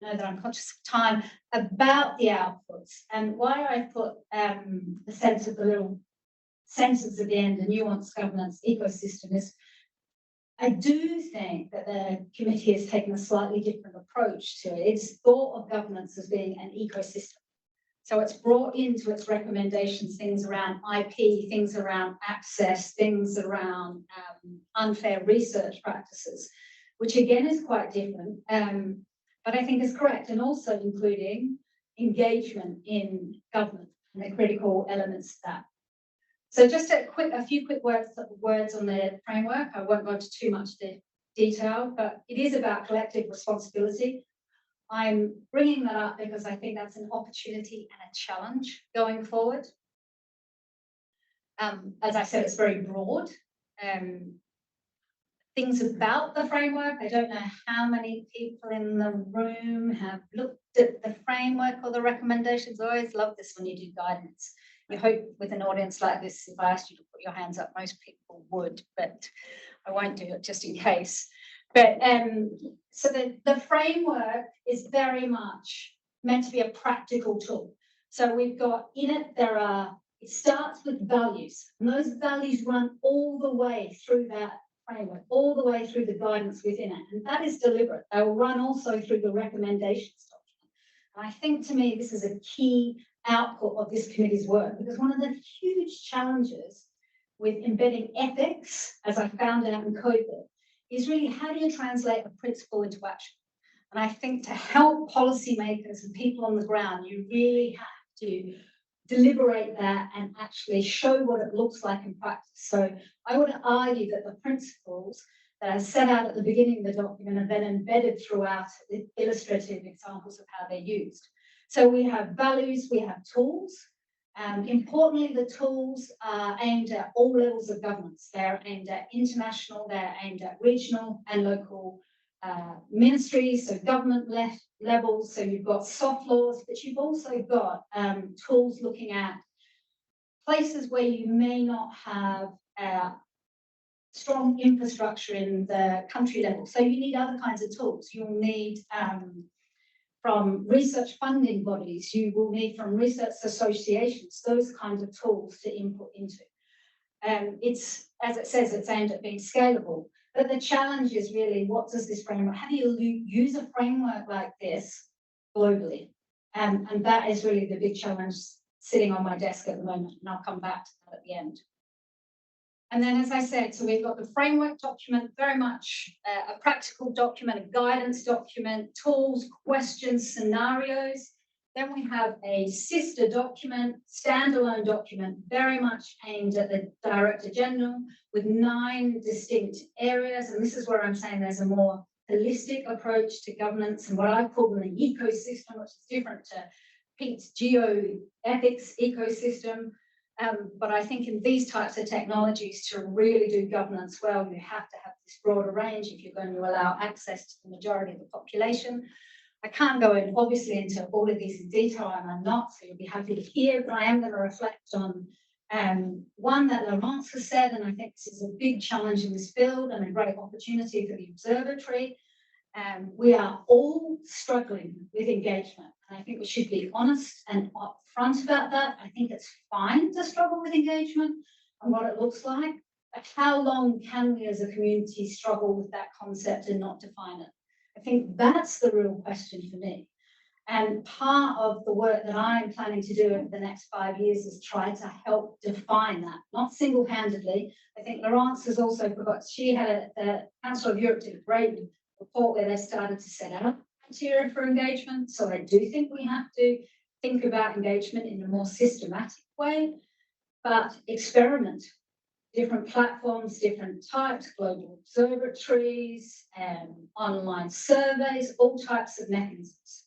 know that I'm conscious of time, about the outputs and why I put the sense of the little sentence at the end, the nuanced governance ecosystem, is I do think that the committee has taken a slightly different approach to it. It's thought of governance as being an ecosystem. So it's brought into its recommendations things around IP, things around access, things around unfair research practices, which again is quite different, but I think is correct, and also including engagement in government and the critical elements of that. So just a few quick words on the framework. I won't go into too much detail, but it is about collective responsibility. I'm bringing that up because I think that's an opportunity and a challenge going forward. As I said, it's very broad. Things about the framework, I don't know how many people in the room have looked at the framework or the recommendations. I always love this when you do guidance. You hope with an audience like this, if I asked you to put your hands up, most people would, but I won't do it just in case. But so the framework is very much meant to be a practical tool. So we've got in it, it starts with values, and those values run all the way through that framework, all the way through the guidance within it. And that is deliberate. They will run also through the recommendations document. And I think to me, this is a key output of this committee's work, because one of the huge challenges with embedding ethics, as I found out in COVID, is really how do you translate a principle into action? And I think to help policymakers and people on the ground, you really have to deliberate that and actually show what it looks like in practice. So I would argue that the principles that are set out at the beginning of the document are then embedded throughout the illustrative examples of how they're used. So we have values, we have tools. Importantly, the tools are aimed at all levels of governance. They're aimed at international, they're aimed at regional and local ministries, so government levels. So you've got soft laws, but you've also got tools looking at places where you may not have strong infrastructure in the country level. So you need other kinds of tools. You'll need from research funding bodies, you will need from research associations, those kinds of tools to input into. It's, as it says, it's aimed at being scalable. But the challenge is really, what does this framework, how do you use a framework like this globally? And that is really the big challenge sitting on my desk at the moment, and I'll come back to that at the end. And then, as I said, so we've got the framework document, very much a practical document, a guidance document, tools, questions, scenarios. Then we have a sister document, standalone document, very much aimed at the Director General with 9 distinct areas. And this is where I'm saying there's a more holistic approach to governance and what I call an ecosystem, which is different to Pete's geoethics ecosystem. But I think in these types of technologies, to really do governance well, you have to have this broader range if you're going to allow access to the majority of the population. I can't go in, obviously, into all of these in detail, and I'm not, so you'll be happy to hear, but I am going to reflect on One that Laurence has said, and I think this is a big challenge in this field and a great opportunity for the Observatory. We are all struggling with engagement. And I think we should be honest and upfront about that. I think it's fine to struggle with engagement and what it looks like. But how long can we as a community struggle with that concept and not define it? I think that's the real question for me. And part of the work that I'm planning to do over the next 5 years is try to help define that, not single-handedly. I think Laurence has also forgot, she had the Council of Europe did a great report where they started to set out criteria for engagement. So I do think we have to think about engagement in a more systematic way, but experiment. Different platforms, different types, global observatories, online surveys, all types of mechanisms.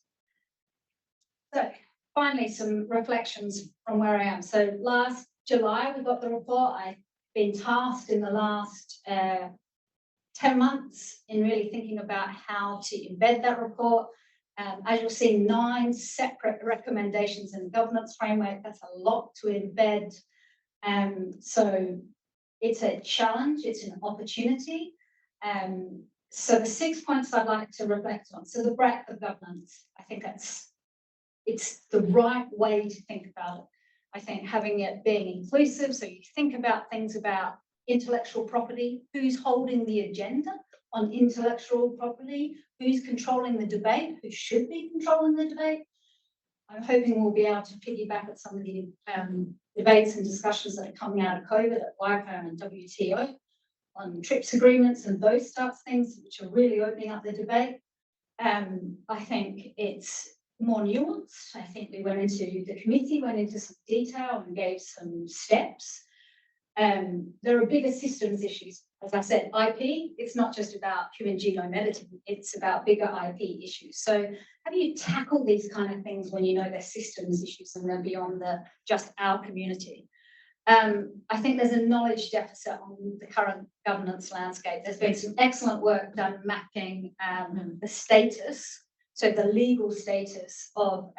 So finally, some reflections from where I am. So last July, we got the report. I've been tasked in the last 10 months in really thinking about how to embed that report. As you'll see, 9 separate recommendations in the governance framework. That's a lot to embed. So it's a challenge, it's an opportunity. So the 6 points I'd like to reflect on. So the breadth of governance, I think it's the right way to think about it. I think having it being inclusive, so you think about things about intellectual property, who's holding the agenda on intellectual property, who's controlling the debate, who should be controlling the debate. I'm hoping we'll be able to piggyback at some of the debates and discussions that are coming out of COVID at WIPO and WTO on TRIPS agreements and those types of things, which are really opening up the debate. I think it's more nuanced. I think we went into the committee, went into some detail and gave some steps. There are bigger systems issues. As I said, IP, it's not just about human genome editing, it's about bigger IP issues. So how do you tackle these kind of things when you know they're systems issues and they're beyond just our community? I think there's a knowledge deficit on the current governance landscape. There's been some excellent work done mapping the status, so the legal status of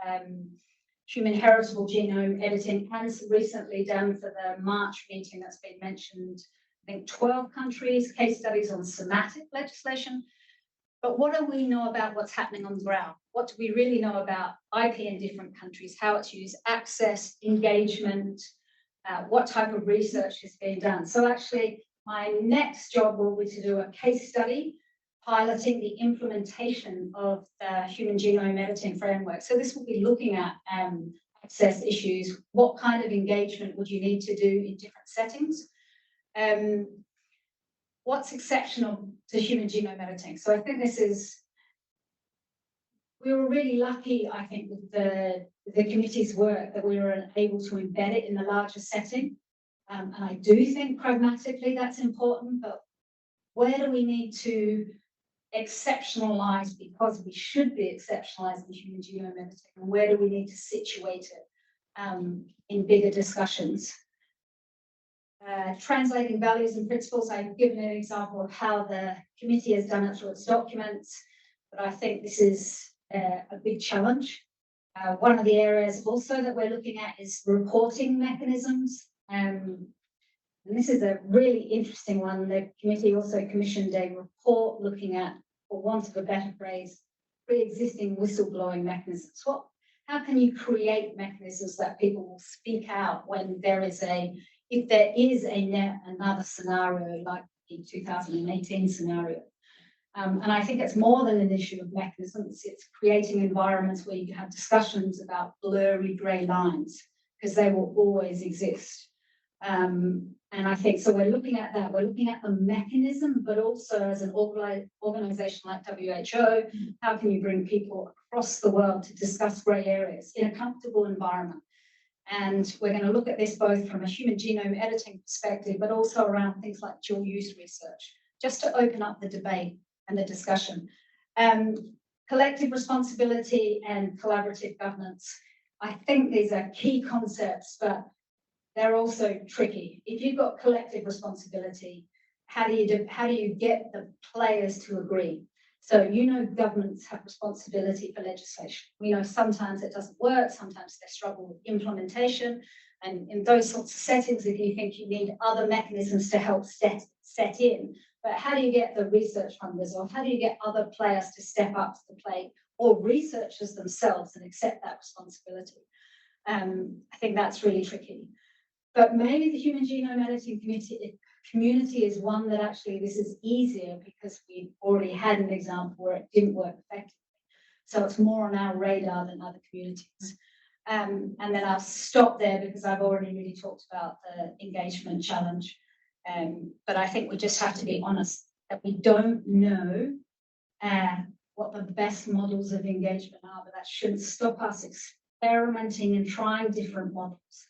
human heritable genome editing, and recently done for the March meeting that's been mentioned, I think 12 countries, case studies on somatic legislation. But what do we know about what's happening on the ground? What do we really know about IP in different countries, how it's used, access, engagement, what type of research is being done? So actually, my next job will be to do a case study piloting the implementation of the human genome editing framework. So this will be looking at access issues. What kind of engagement would you need to do in different settings? What's exceptional to human genome editing? So I think we were really lucky, I think, with the committee's work that we were able to embed it in the larger setting. And I do think pragmatically that's important, but where do we need to exceptionalize, because we should be exceptionalizing human genome editing, and where do we need to situate it in bigger discussions? Translating values and principles, I've given an example of how the committee has done it through its documents, but I think this is a big challenge. One of the areas also that we're looking at is reporting mechanisms. And this is a really interesting one. The committee also commissioned a report looking at, for want of a better phrase, pre-existing whistleblowing mechanisms. How can you create mechanisms that people will speak out when there is if there is another scenario like the 2018 scenario? And I think it's more than an issue of mechanisms. It's creating environments where you have discussions about blurry grey lines, because they will always exist. And I think, so we're looking at that. We're looking at the mechanism, but also as an organization like WHO, how can you bring people across the world to discuss grey areas in a comfortable environment? And we're going to look at this both from a human genome editing perspective, but also around things like dual use research, just to open up the debate and the discussion. Collective responsibility and collaborative governance. I think these are key concepts, but they're also tricky. If you've got collective responsibility, how do you get the players to agree? So governments have responsibility for legislation. We know sometimes it doesn't work, sometimes they struggle with implementation. And in those sorts of settings, if you think you need other mechanisms to help set in, but how do you get the research funders, or how do you get other players to step up to the plate, or researchers themselves and accept that responsibility? I think that's really tricky. But maybe the human genome editing community is one that actually this is easier because we've already had an example where it didn't work effectively. So it's more on our radar than other communities. And then I'll stop there because I've already really talked about the engagement challenge. But I think we just have to be honest that we don't know what the best models of engagement are, but that shouldn't stop us experimenting and trying different models.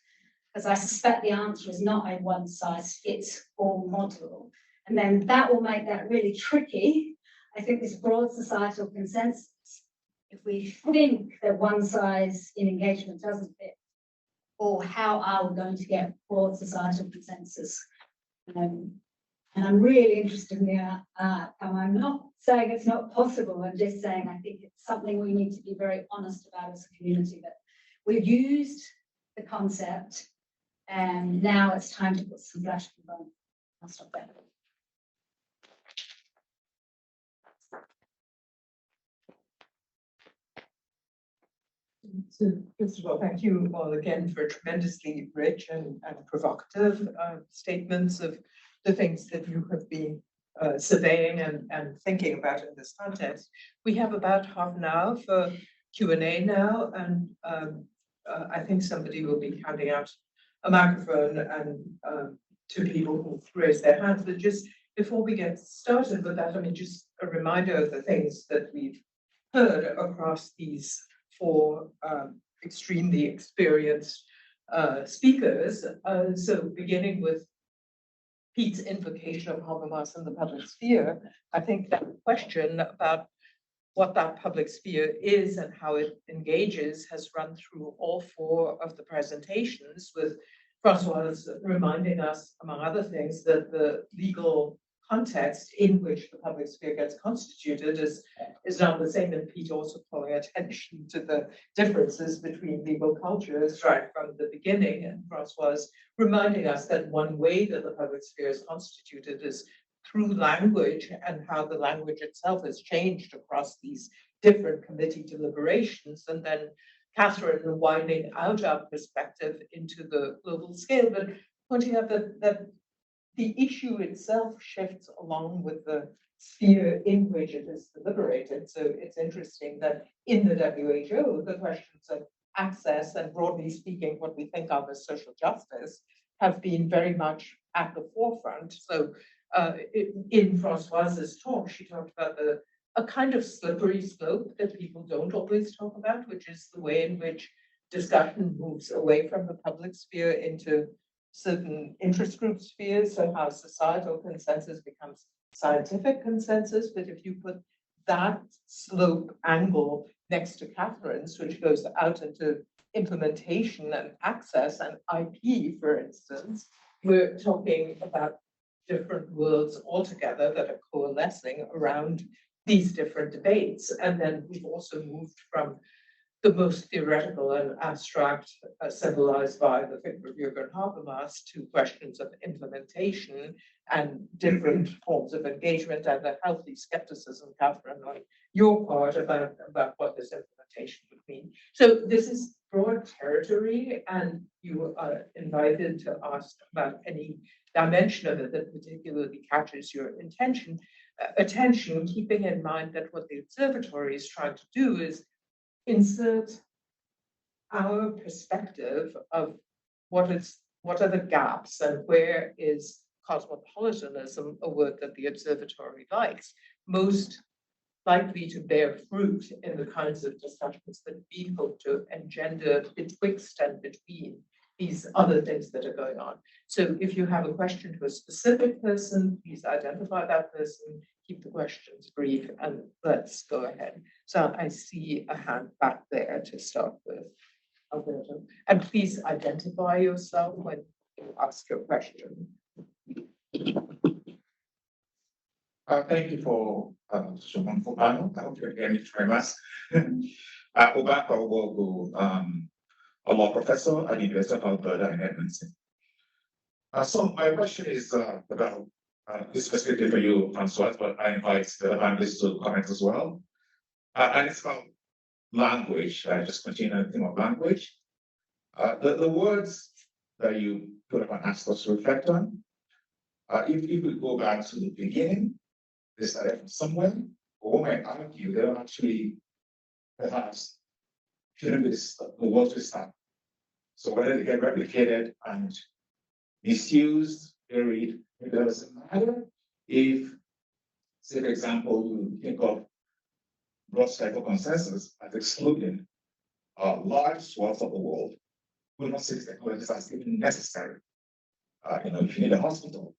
Because I suspect the answer is not a one-size-fits-all model. And then that will make that really tricky. I think this broad societal consensus, if we think that one size in engagement doesn't fit, or how are we going to get broad societal consensus? And I'm really interested in the outcome. I'm not saying it's not possible. I'm just saying I think it's something we need to be very honest about as a community, that we've used the concept and now it's time to put some flesh on the bone. I'll stop there. So first of all, thank you all again for tremendously rich and provocative statements of the things that you have been surveying and thinking about in this context. We have about half an hour for Q&A now, and I think somebody will be handing out a microphone and to people who raise their hands. But just before we get started with that, I mean, just a reminder of the things that we've heard across these four extremely experienced speakers. So beginning with Pete's invocation of Habermas in the public sphere, I think that question about what that public sphere is and how it engages has run through all four of the presentations, with Françoise reminding us, among other things, that the legal context in which the public sphere gets constituted is not the same, and Pete also calling attention to the differences between legal cultures right from the beginning, and Françoise reminding us that one way that the public sphere is constituted is through language, and how the language itself has changed across these different committee deliberations, and then Katherine winding out our perspective into the global scale, but pointing out that the issue itself shifts along with the sphere in which it is deliberated. So it's interesting that in the WHO, the questions of access and, broadly speaking, what we think of as social justice have been very much at the forefront. So in Françoise's talk, she talked about a kind of slippery slope that people don't always talk about, which is the way in which discussion moves away from the public sphere into certain interest group spheres, so how societal consensus becomes scientific consensus. But if you put that slope angle next to Katherine's, which goes out into implementation and access and IP, for instance, we're talking about different worlds altogether that are coalescing around these different debates. And then we've also moved from the most theoretical and abstract, symbolized by the figure of Jürgen Habermas, to questions of implementation and different forms of engagement, and a healthy skepticism, Katherine, on your part about what this implementation would mean. So this is broad territory, and you are invited to ask about any dimension of it that particularly catches your attention, keeping in mind that what the observatory is trying to do is insert our perspective of what are the gaps and where is cosmopolitanism, a word that the observatory likes, most likely to bear fruit in the kinds of discussions that we hope to engender betwixt and between these other things that are going on. So if you have a question to a specific person, please identify that person, keep the questions brief, and let's go ahead. So I see a hand back there to start with, Alberto. And please identify yourself when you ask your question. Thank you for such a wonderful panel. I hope you're hearing me very much. Observatory a law professor at the University of Alberta in Edmonton. So my question is about this specifically for you, Françoise, but I invite the panelists to comment as well. And it's about language. I just continue the theme of language. The words that you put up and asked us to reflect on, if we go back to the beginning, they started from somewhere, or one might argue they're actually perhaps shouldn't be the words we start. So whether they get replicated and misused, buried, it doesn't matter if, say, for example, you think of broad cycle consensus as excluding large swaths of the world who don't see technologies as even necessary. If you need a hospital,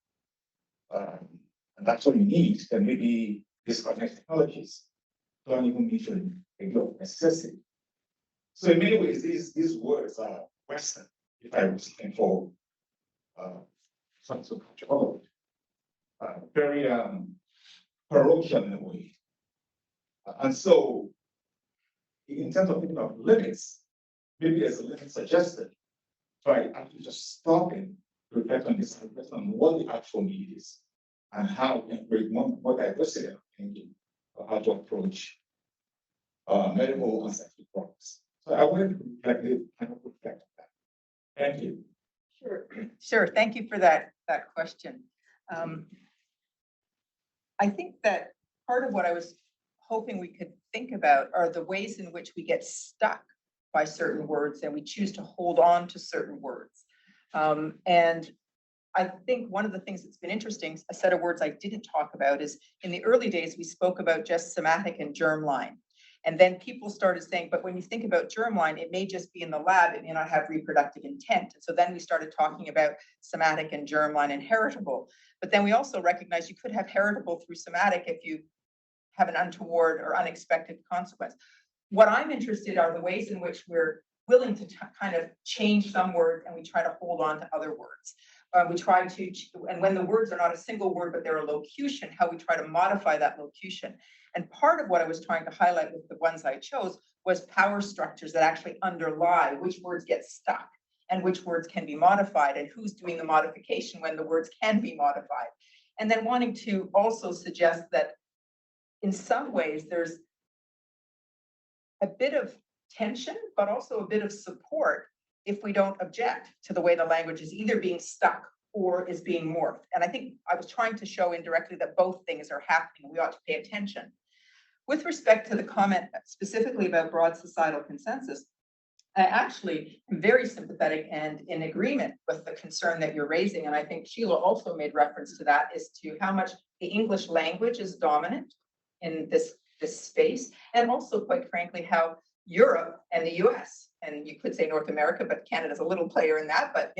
and that's what you need, then maybe disconnect technologies don't even meet your necessity. So in many ways, these words are Western, if I was looking for some sort of control. Very parochial in a way. And so, in terms of thinking of limits, maybe there's a limit suggested by actually just stopping to reflect on this, reflect on what the actual need is, and how we can create more diversity of thinking, or how to approach medical and scientific progress. So I wanted to reflect on that. Thank you. Sure. Thank you for that question. I think that part of what I was hoping we could think about are the ways in which we get stuck by certain words and we choose to hold on to certain words. And I think one of the things that's been interesting, a set of words I didn't talk about, is in the early days, we spoke about just somatic and germline. And then people started saying, but when you think about germline, it may just be in the lab, it may not have reproductive intent. And so then we started talking about somatic and germline and heritable. But then we also recognized you could have heritable through somatic if you have an untoward or unexpected consequence. What I'm interested in are the ways in which we're willing to kind of change some words and we try to hold on to other words. We try to, and when the words are not a single word, but they're a locution, how we try to modify that locution. And part of what I was trying to highlight with the ones I chose was power structures that actually underlie which words get stuck and which words can be modified and who's doing the modification when the words can be modified. And then wanting to also suggest that in some ways there's a bit of tension, but also a bit of support if we don't object to the way the language is either being stuck or is being morphed. And I think I was trying to show indirectly that both things are happening. We ought to pay attention. With respect to the comment specifically about broad societal consensus, I actually am very sympathetic and in agreement with the concern that you're raising. And I think Sheila also made reference to that, as to how much the English language is dominant in this space. And also, quite frankly, how Europe and the US, and you could say North America, but Canada's a little player in that, but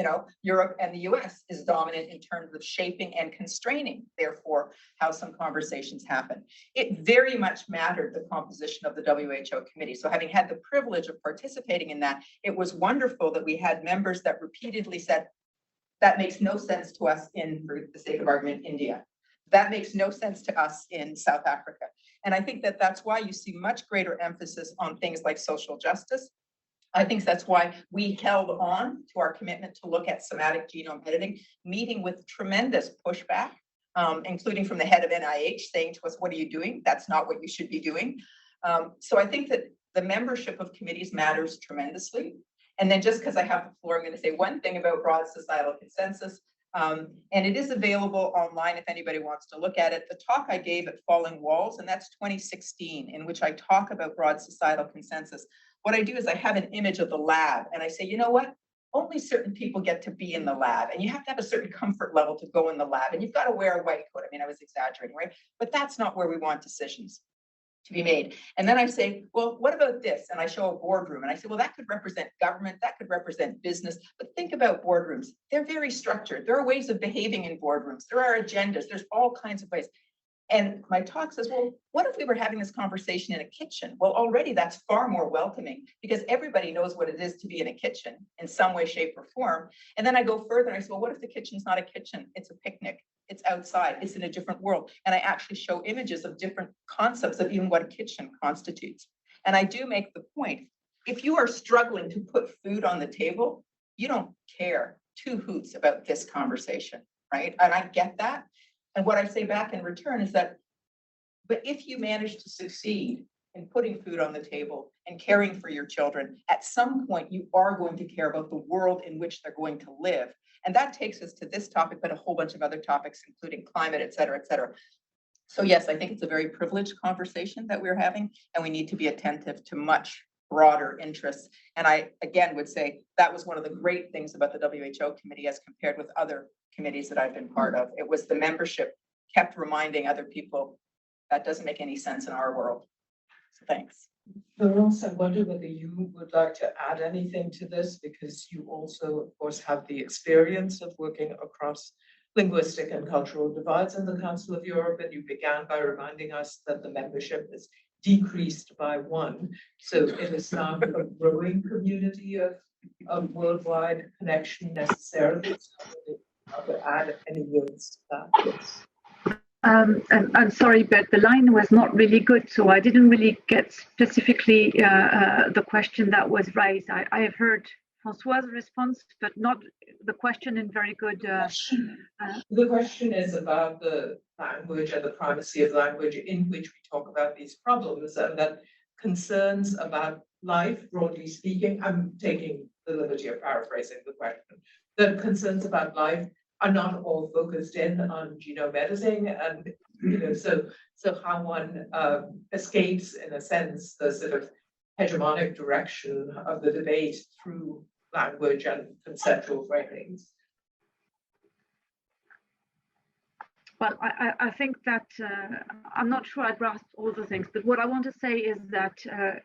Europe and the US is dominant in terms of shaping and constraining, therefore, how some conversations happen. It very much mattered the composition of the WHO committee. So having had the privilege of participating in that, it was wonderful that we had members that repeatedly said, that makes no sense to us in, for the sake of argument, India. That makes no sense to us in South Africa. And I think that that's why you see much greater emphasis on things like social justice. I think that's why we held on to our commitment to look at somatic genome editing, meeting with tremendous pushback, including from the head of NIH saying to us, what are you doing? That's not what you should be doing. So I think that the membership of committees matters tremendously. And then just because I have the floor, I'm going to say one thing about broad societal consensus. And it is available online if anybody wants to look at it. The talk I gave at Falling Walls, and that's 2016, in which I talk about broad societal consensus. What I do is I have an image of the lab and I say, you know what? Only certain people get to be in the lab, and you have to have a certain comfort level to go in the lab, and you've got to wear a white coat. I mean, I was exaggerating, right? But that's not where we want decisions to be made. And then I say, well, what about this? And I show a boardroom and I say, well, that could represent government, that could represent business, but think about boardrooms. They're very structured. There are ways of behaving in boardrooms. There are agendas. There's all kinds of ways. And my talk says, well, what if we were having this conversation in a kitchen? Well, already that's far more welcoming because everybody knows what it is to be in a kitchen in some way, shape, or form. And then I go further and I say, well, what if the kitchen's not a kitchen? It's a picnic. It's outside. It's in a different world. And I actually show images of different concepts of even what a kitchen constitutes. And I do make the point, if you are struggling to put food on the table, you don't care two hoots about this conversation, right? And I get that. And what I say back in return is that, but if you manage to succeed in putting food on the table and caring for your children, at some point you are going to care about the world in which they're going to live. And that takes us to this topic, but a whole bunch of other topics, including climate, et cetera, et cetera. So yes, I think it's a very privileged conversation that we're having, and we need to be attentive to much broader interests. And I, again, would say that was one of the great things about the WHO committee as compared with other committees that I've been part of. It was the membership kept reminding other people that doesn't make any sense in our world. So thanks. Laurence, I wonder whether you would like to add anything to this, because you also, of course, have the experience of working across linguistic and cultural divides in the Council of Europe, and you began by reminding us that the membership is decreased by 1. So it is not a growing community of worldwide connection necessarily. So I would add any words to that. I'm sorry, but the line was not really good, so I didn't really get specifically the question that was raised. I have heard Françoise's response, but not the question in very good. The question is about the language and the primacy of language in which we talk about these problems, and that concerns about life, broadly speaking, I'm taking the liberty of paraphrasing the question, the concerns about life are not all focused in on genome editing, and so how one escapes, in a sense, the sort of hegemonic direction of the debate through language and conceptual framings. Well, I think that I'm not sure I grasped all the things, but what I want to say is that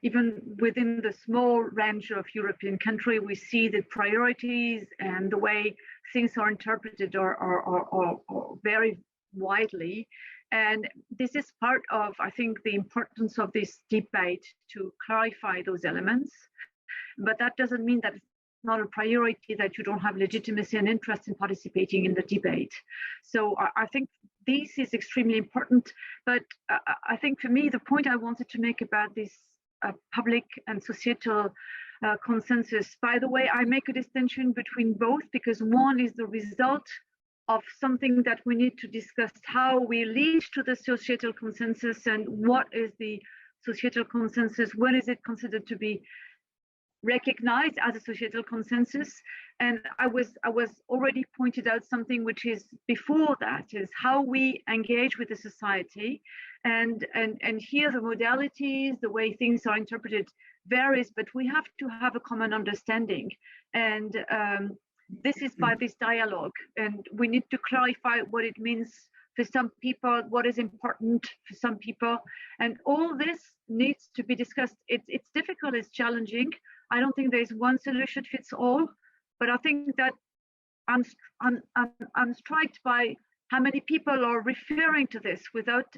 even within the small range of European country, we see that priorities and the way things are interpreted are very widely. And this is part of, I think, the importance of this debate to clarify those elements. But that doesn't mean that it's not a priority, that you don't have legitimacy and interest in participating in the debate. So I think this is extremely important. But I think for me, the point I wanted to make about this public and societal consensus, by the way, I make a distinction between both, because one is the result of something that we need to discuss, how we lead to the societal consensus and what is the societal consensus, when is it considered to be recognized as a societal consensus. And I was already pointed out something which is before that, is how we engage with the society, and here the modalities, the way things are interpreted varies, but we have to have a common understanding, and this is by this dialogue, and we need to clarify what it means for some people, what is important for some people, and all this needs to be discussed. It's difficult, it's challenging. I don't think there's one solution fits all, but I think that I'm struck by how many people are referring to this without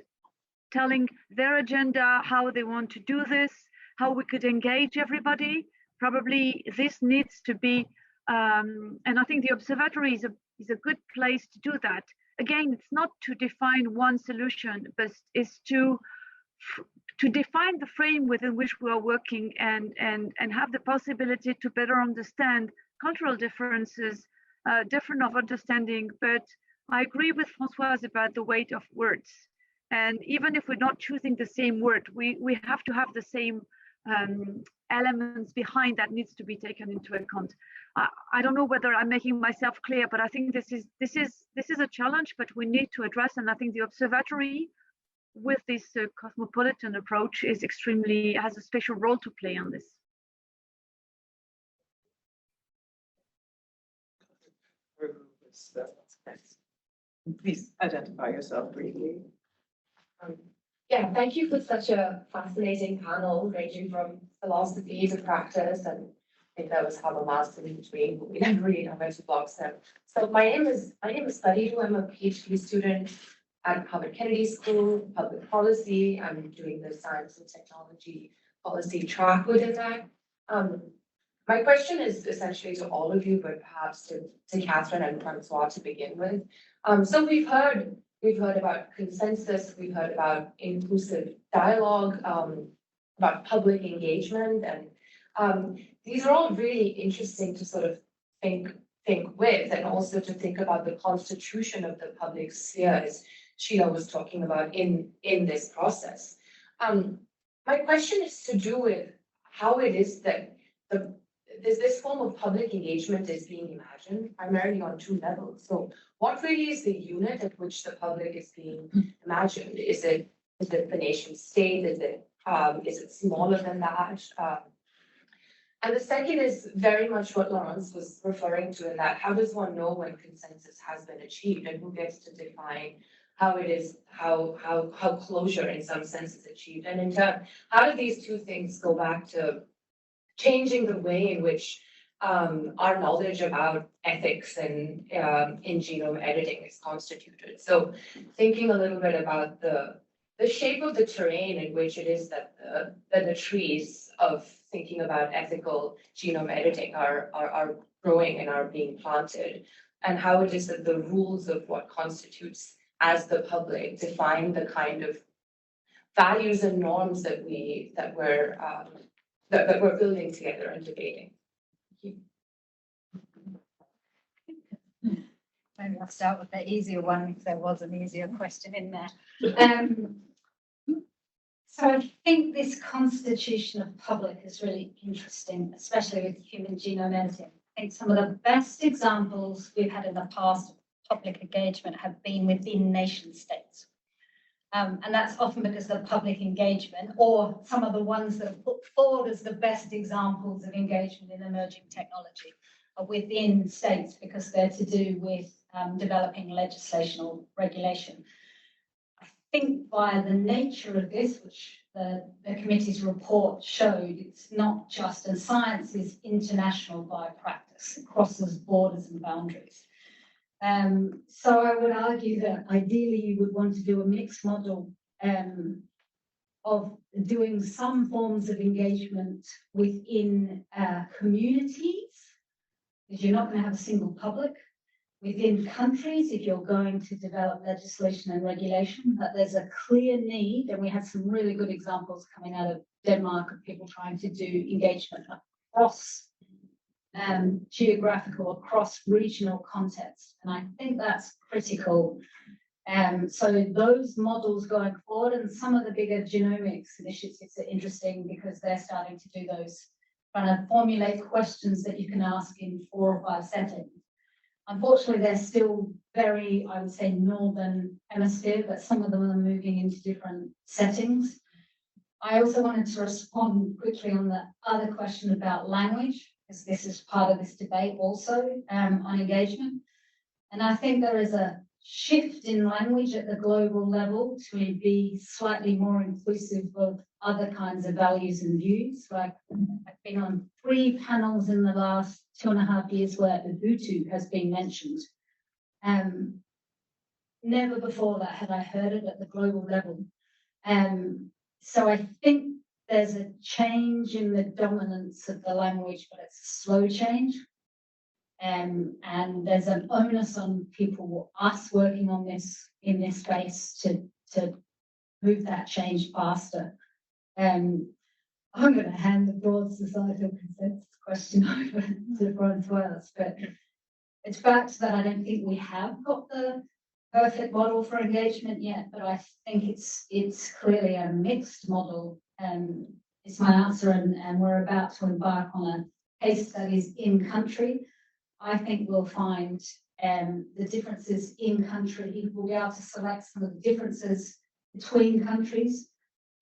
telling their agenda, how they want to do this, how we could engage everybody. Probably this needs to be, and I think the Observatory is a good place to do that. Again, it's not to define one solution, but it's to define the frame within which we are working, and have the possibility to better understand cultural differences, different of understanding. But I agree with Françoise about the weight of words. And even if we're not choosing the same word, we have to have the same elements behind that needs to be taken into account. I don't know whether I'm making myself clear, but I think this is a challenge, but we need to address. And I think the Observatory, with this cosmopolitan approach, has a special role to play on this. Please identify yourself briefly. Yeah, thank you for such a fascinating panel, ranging from philosophy to practice, and I think that was have a master in between, but we never really know how to block them. So my name is Sadidu. I'm a PhD student at Harvard Kennedy School, Public Policy. I'm doing the Science and Technology Policy track within that. My question is essentially to all of you, but perhaps to Katherine and Françoise to begin with. So we've heard about consensus, we've heard about inclusive dialogue, about public engagement, and These are all really interesting to sort of think with, and also to think about the constitution of the public sphere, as Sheila was talking about in this process. My question is to do with how it is that this form of public engagement is being imagined primarily on two levels. So what really is the unit at which the public is being imagined? Is it the nation state? Is it smaller than that? And the second is very much what Laurence was referring to, in that how does one know when consensus has been achieved, and who gets to define how it is, how closure in some sense is achieved? And in turn, how do these two things go back to changing the way in which our knowledge about ethics and in genome editing is constituted? So thinking a little bit about the shape of the terrain in which it is that the trees of thinking about ethical genome editing are growing and are being planted, and how it is that the rules of what constitutes as the public define the kind of values and norms that we're building together and debating. Maybe I'll start with the easier one, if there was an easier question in there. So I think this constitution of public is really interesting, especially with human genome editing. I think some of the best examples we've had in the past of public engagement have been within nation states. And that's often because the public engagement, or some of the ones that are put forward as the best examples of engagement in emerging technology, are within states because they're to do with developing legislation or regulation. I think by the nature of this, which the committee's report showed, it's not just, and science is international by practice, it crosses borders and boundaries. So I would argue that ideally you would want to do a mixed model of doing some forms of engagement within communities, because you're not going to have a single public. Within countries, if you're going to develop legislation and regulation, but there's a clear need, and we had some really good examples coming out of Denmark of people trying to do engagement across geographical, across regional contexts, and I think that's critical. So those models going forward, and some of the bigger genomics initiatives are interesting because they're starting to do those, trying to formulate questions that you can ask in 4 or 5 settings. Unfortunately, they're still very, I would say, northern hemisphere, but some of them are moving into different settings. I also wanted to respond quickly on the other question about language, because this is part of this debate also on engagement. And I think there is a shift in language at the global level to be slightly more inclusive of other kinds of values and views. Like I've been on 3 panels in the last 2.5 years where Ubuntu has been mentioned. Never before that had I heard it at the global level. So I think there's a change in the dominance of the language, but it's a slow change. And there's an onus on people, us working on this in this space to move that change faster. I'm going to hand the broad societal consensus question over to Françoise, but it's fact that I don't think we have got the perfect model for engagement yet, but I think it's clearly a mixed model. It's my answer, and we're about to embark on a case studies in country. I think we'll find the differences in country. We'll be able to select some of the differences between countries,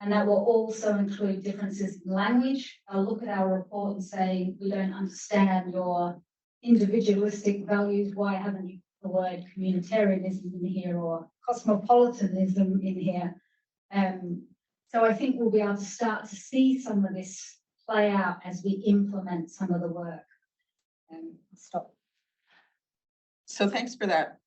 and that will also include differences in language. I'll look at our report and say, we don't understand your individualistic values. Why haven't you put the word communitarianism in here or cosmopolitanism in here? So I think we'll be able to start to see some of this play out as we implement some of the work. Stop. So thanks for that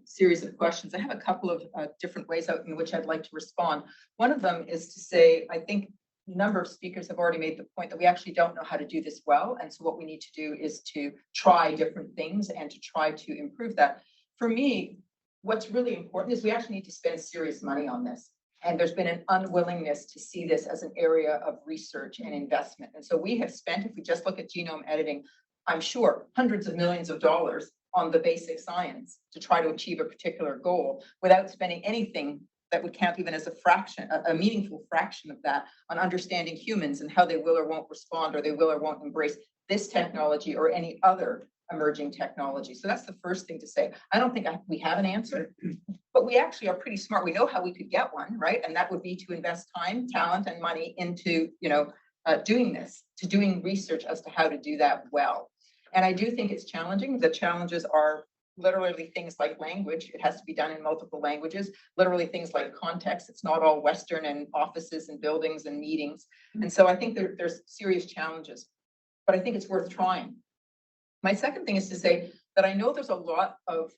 series of questions. I have a couple of different ways out in which I'd like to respond. One of them is to say, I think a number of speakers have already made the point that we actually don't know how to do this well. And so what we need to do is to try different things and to try to improve that. For me, what's really important is we actually need to spend serious money on this. And there's been an unwillingness to see this as an area of research and investment. And so we have spent, if we just look at genome editing, I'm sure hundreds of millions of dollars on the basic science to try to achieve a particular goal without spending anything that would count even as a fraction, a meaningful fraction of that on understanding humans and how they will or won't respond, or they will or won't embrace this technology or any other emerging technology. So that's the first thing to say. I don't think we have an answer, but we actually are pretty smart. We know how we could get one, right? And that would be to invest time, talent, and money into, doing this, to doing research as to how to do that well. And I do think it's challenging. The challenges are literally things like language. It has to be done in multiple languages. Literally things like context. It's not all Western and offices and buildings and meetings. And so I think there's serious challenges, but I think it's worth trying. My second thing is to say that I know there's a lot of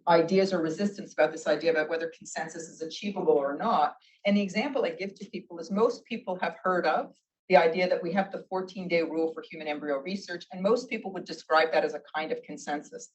ideas or resistance about this idea about whether consensus is achievable or not. And the example I give to people is most people have heard of the idea that we have the 14-day rule for human embryo research, and most people would describe that as a kind of consensus.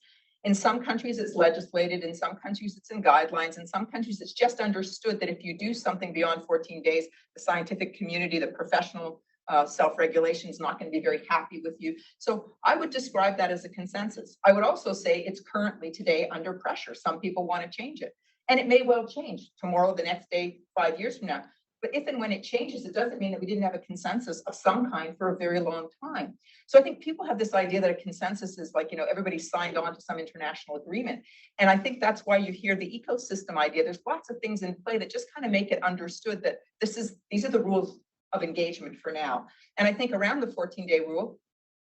In some countries, it's legislated. In some countries, it's in guidelines. In some countries, it's just understood that if you do something beyond 14 days, the scientific community, the professional self-regulation is not going to be very happy with you. So I would describe that as a consensus. I would also say it's currently today under pressure. Some people want to change it, and it may well change tomorrow, the next day, 5 years from now. But if and when it changes, it doesn't mean that we didn't have a consensus of some kind for a very long time. So I think people have this idea that a consensus is like, everybody signed on to some international agreement. And I think that's why you hear the ecosystem idea. There's lots of things in play that just kind of make it understood that these are the rules of engagement for now. And I think around the 14-day rule,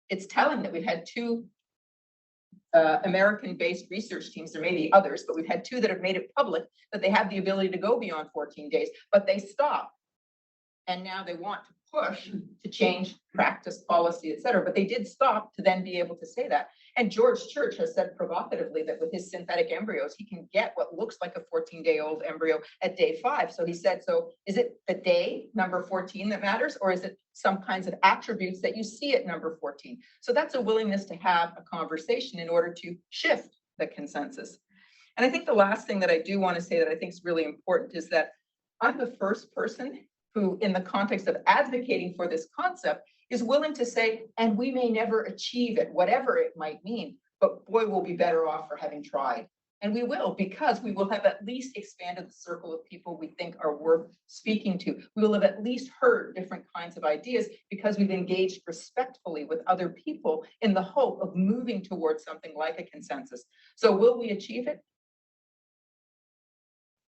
it's telling that we've had two American-based research teams. There may be others, but we've had two that have made it public that they have the ability to go beyond 14 days, but they stopped. And now they want to push to change practice, policy, et cetera. But they did stop to then be able to say that. And George Church has said provocatively that with his synthetic embryos, he can get what looks like a 14-day-old embryo at day 5. So he said, so is it the day, number 14, that matters, or is it some kinds of attributes that you see at number 14? So that's a willingness to have a conversation in order to shift the consensus. And I think the last thing that I do want to say that I think is really important is that I'm the first person who, in the context of advocating for this concept, is willing to say, and we may never achieve it, whatever it might mean, but boy, we'll be better off for having tried. And we will, because we will have at least expanded the circle of people we think are worth speaking to. We will have at least heard different kinds of ideas because we've engaged respectfully with other people in the hope of moving towards something like a consensus. So will we achieve it?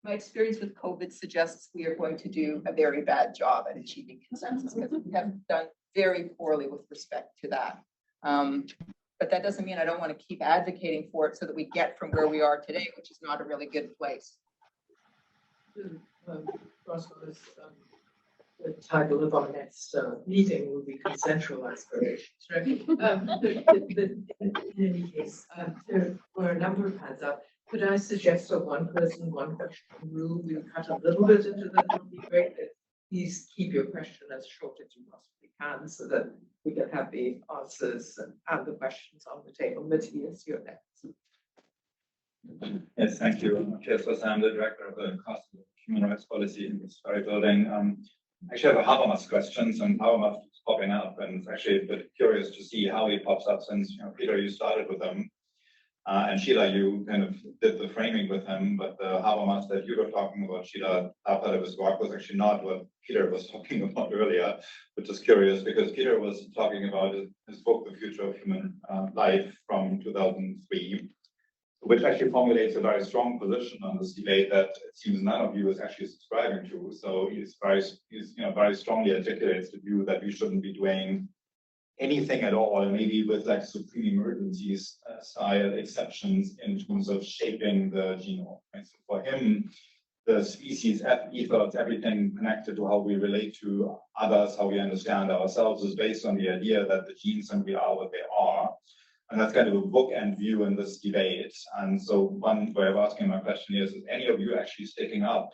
My experience with COVID suggests we are going to do a very bad job at achieving consensus because we have done very poorly with respect to that. But that doesn't mean I don't want to keep advocating for it so that we get from where we are today, which is not a really good place. Françoise, the title of our next meeting will be Consensual Aspirations, right? In any case, there were a number of hands up. Could I suggest a one person, one question rule? We'll cut a little bit into that. It would be great. Please keep your question as short as you possibly can so that we can have the answers and the questions on the table. Matthias, you're next. Yes, thank you. Françoise, I'm the director of the Cost of Human Rights Policy in this very building. Actually, I have a Habermas questions, and Habermas is popping up, and it's actually a bit curious to see how he pops up since, Peter, you started with him. And Sheila, you kind of did the framing with him, but the Habermas that you were talking about, Sheila, that part of his work was actually not what Peter was talking about earlier, which is curious because Peter was talking about his book, The Future of Human Life from 2003, which actually formulates a very strong position on this debate that it seems none of you is actually subscribing to. So he's very strongly articulates the view that we shouldn't be doing anything at all, maybe with like supreme emergencies style exceptions in terms of shaping the genome. Right? So for him, the species ethos, everything connected to how we relate to others, how we understand ourselves, is based on the idea that the genes and we are what they are. And that's kind of a bookend view in this debate. And so one way of asking my question is any of you actually sticking up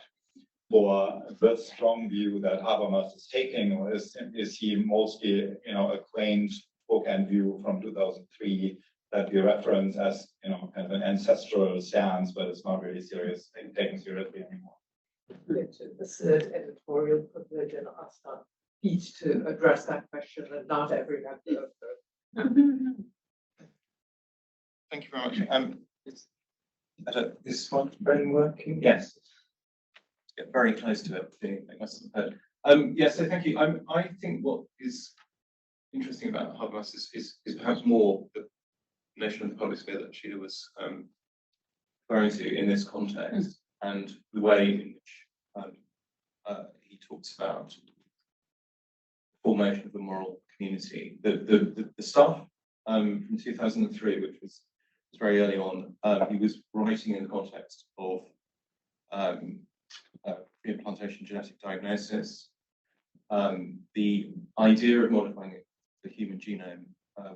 for the strong view that Habermas is taking, or is he mostly, a quaint bookend view from 2003 that we reference as, kind of an ancestral stance, but it's not really taken seriously anymore? assert editorial privilege and ask our Pete to address that question, and not every member of the. Thank you very much. Is this microphone working? Yes. Get very close to it. Make myself heard. Yeah, so thank you. I think what is interesting about Habermas is perhaps more the notion of the public sphere that Sheila was referring to in this context, and the way in which he talks about the formation of the moral community. The stuff from 2003, which was very early on, he was writing in the context of pre-implantation genetic diagnosis. The idea of modifying the human genome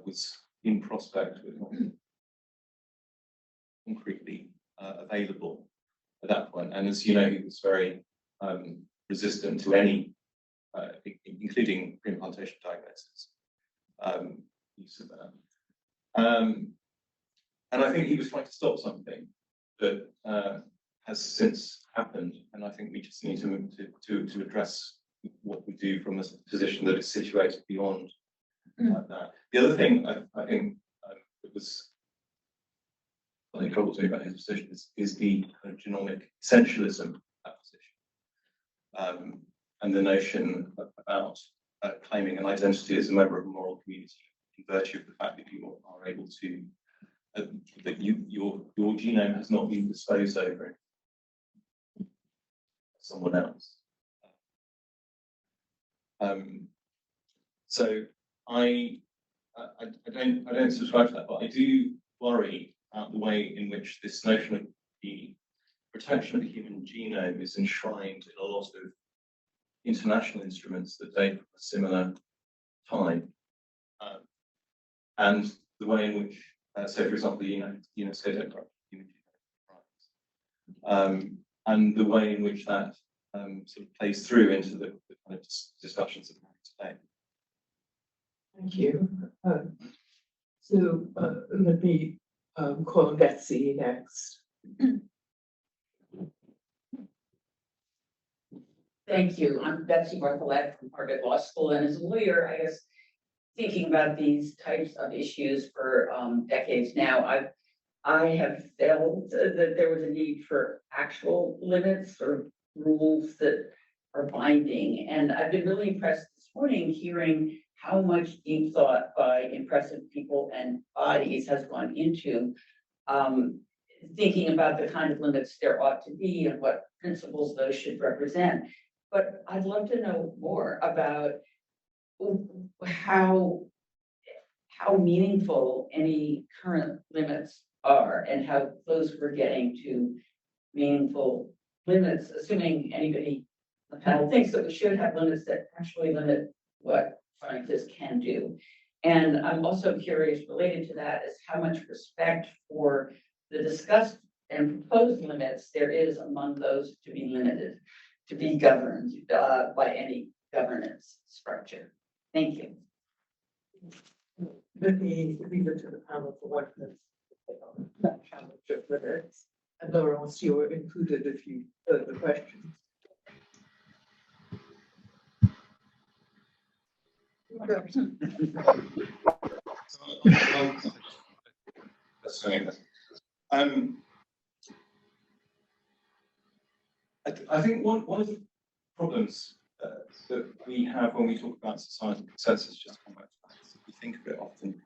was in prospect, but not concretely available at that point. And as you know, he was very resistant to any, including pre-implantation diagnosis, use of that. And I think he was trying to stop something that has since happened, and I think we just need to address what we do from a position that is situated beyond that. The other thing I think that was something troubles me about his position is the kind of genomic essentialism of that position, and the notion about claiming an identity as a member of a moral community in virtue of the fact that you are able to that your genome has not been disposed over someone else. So I don't subscribe to that, but I do worry about the way in which this notion of the protection of the human genome is enshrined in a lot of international instruments that date from a similar time, and the way in which, so for example, the UNESCO Declaration of Human Rights, and the way in which that sort of plays through into the kind of discussions that we're having today. Thank you. So let me call Betsy next. Thank you. I'm Betsy Barthollet from Harvard Law School, and as a lawyer, I guess thinking about these types of issues for decades now, I have felt that there was a need for actual limits or rules that are binding, and I've been really impressed this morning hearing how much deep thought by impressive people and bodies has gone into thinking about the kind of limits there ought to be and what principles those should represent. But I'd love to know more about how meaningful any current limits are and how close we're getting to meaningful limits, assuming anybody on the panel thinks that we should have limits that actually limit what scientists can do. And I'm also curious, related to that, is how much respect for the discussed and proposed limits there is among those to be limited, to be governed by any governance structure. Thank you. Let me leave it to the panel for 1 minute. That challenge of limits. And Laurence, you were included if you heard the question. I think one of the problems that we have when we talk about societal consensus, just to come back to that, is that we think of it often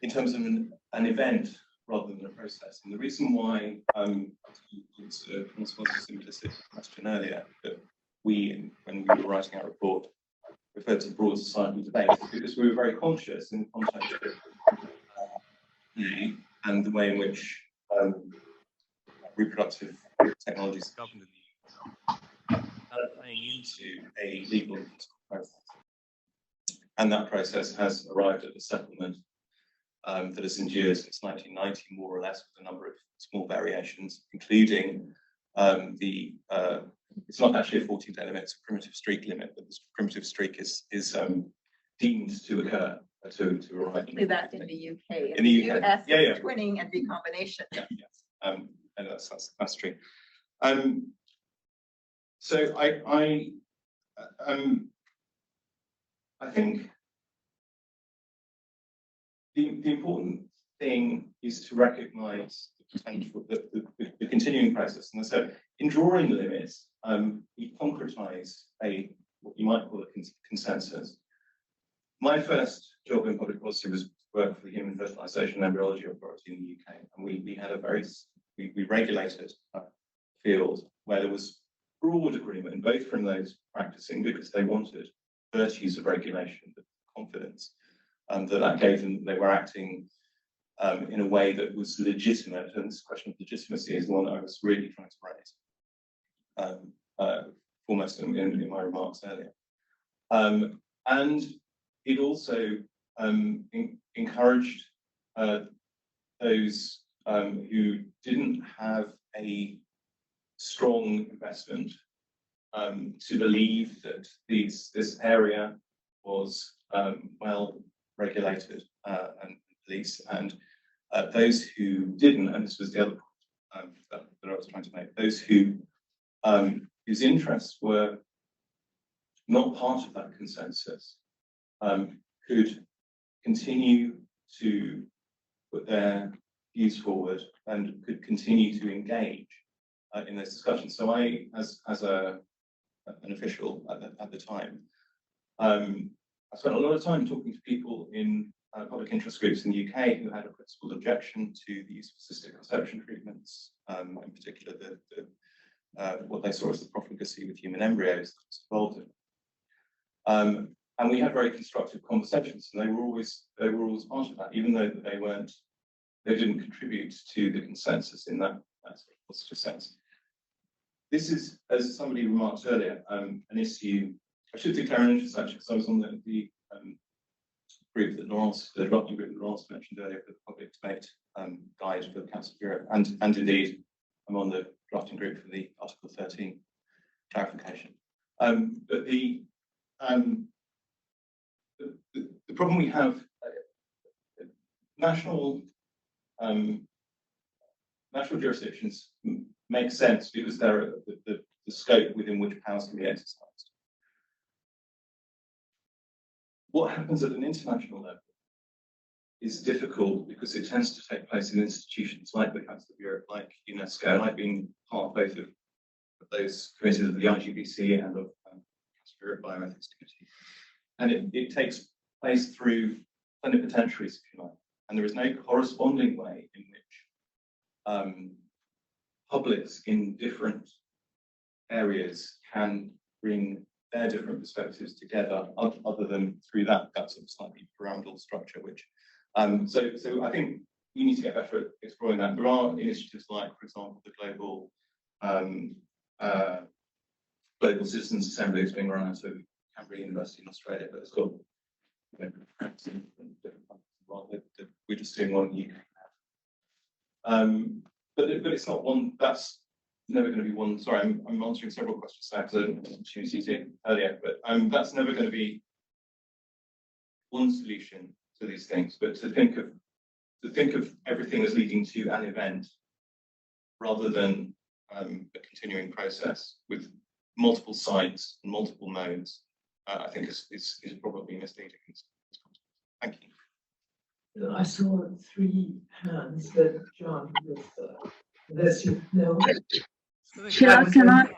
in terms of an event rather than a process. And the reason why Françoise's implicit question earlier, that we, when we were writing our report, referred to broad societal debate, because we were very conscious in the context of and the way in which reproductive technologies are governed in the EU are playing into a legal process. And that process has arrived at a settlement that has endured since 1990, more or less, with a number of small variations, including it's not actually a 14-day limit, it's a primitive streak limit, but this primitive streak is deemed to occur, to arrive. That's in the UK. In the UK. US, yeah. twinning and recombination. Yeah, yes. And that's true. So I think the important thing is to recognise the potential, the continuing process. And so in drawing the limits, we concretise what you might call a consensus. My first job in public policy was work for the Human Fertilisation and Embryology Authority in the UK, and we had we regulated a field where there was broad agreement, both from those practicing, because they wanted virtues of regulation, the confidence that gave them. They were acting in a way that was legitimate, and this question of legitimacy is the one that I was really trying to raise, foremost in my remarks earlier. And it also encouraged those who didn't have a strong investment to believe that this area was well regulated and policed, and those who didn't, and this was the other point that I was trying to make, those who whose interests were not part of that consensus could continue to put their views forward and could continue to engage in those discussions. So I, as an official at the time, I spent a lot of time talking to people in public interest groups in the UK who had a principled objection to the use of assisted conception treatments, in particular what they saw as the profligacy with human embryos that was involved in. And we had very constructive conversations, and they were always part of that, even though they didn't contribute to the consensus in that sort of positive sense. This is, as somebody remarked earlier, an issue. I should declare an interest actually, because I was on the group that Laurence, the drafting group that Laurence mentioned earlier for the public debate guide for the Council of Europe, and indeed I'm on the drafting group for the Article 13 clarification. But the problem we have, national jurisdictions make sense because they're the scope within which powers can be exercised. What happens at an international level is difficult because it tends to take place in institutions like the Council of Europe, like UNESCO, like being part both of those committees of the IGBC and of the Council of Europe Bioethics Committee. And it takes place through plenipotentiaries, if you like. And there is no corresponding way in which publics in different areas can bring their different perspectives together, other than through that sort of slightly pyramidal structure. Which, so I think we need to get better at exploring that. There are initiatives like, for example, the Global Citizens Assembly is being run out of Canberra University in Australia, but it's got different we're just doing one in the UK. But it's not one that's never going to be one. Sorry, I'm answering several questions now because I didn't have an opportunity to earlier, but that's never going to be one solution to these things. But to think of everything as leading to an event rather than a continuing process with multiple sites and multiple modes, I think is probably misleading. Thank you. I saw 3 hands, but John was unless you know. Sheila, can I?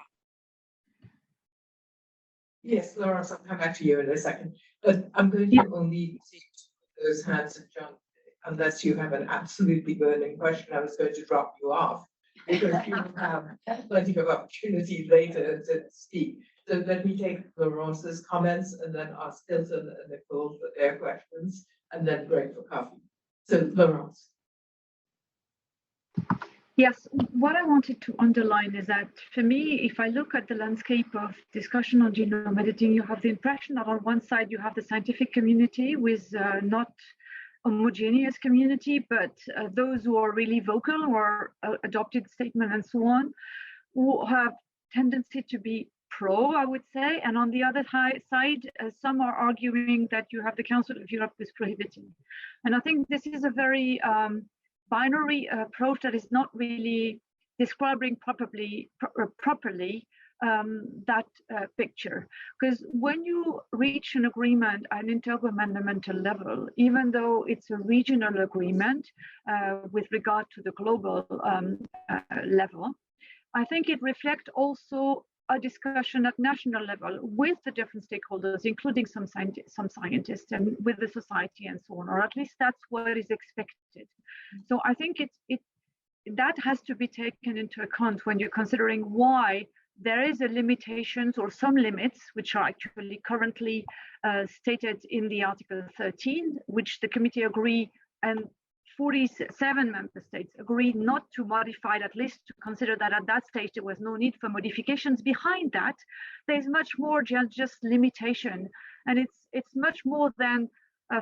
Yes, Laurence, I'll come back to you in a second. But I'm going to only see those hands of John, unless you have an absolutely burning question. I was going to drop you off because you have plenty of opportunity later to speak. So let me take Laurence's comments and then ask Hilton and Nicole for their questions, and then Greg for coffee. So Laurence. Yes, what I wanted to underline is that for me, if I look at the landscape of discussion on genome editing, you have the impression that on one side you have the scientific community with not homogeneous community, but those who are really vocal or adopted statement and so on, who have tendency to be pro, I would say, and on the other side, some are arguing that you have the Council of Europe is prohibiting. And I think this is a very binary approach that is not really describing properly that picture. Because when you reach an agreement at an intergovernmental level, even though it's a regional agreement with regard to the global level, I think it reflects also a discussion at national level with the different stakeholders, including some scientists and with the society and so on, or at least that's what is expected. So I think that has to be taken into account when you're considering why there is a limitations or some limits, which are actually currently stated in the Article 13, which the committee agree, and 47 member states agreed not to modify it, at least to consider that at that stage there was no need for modifications. Behind that, there's much more just limitation, and it's much more than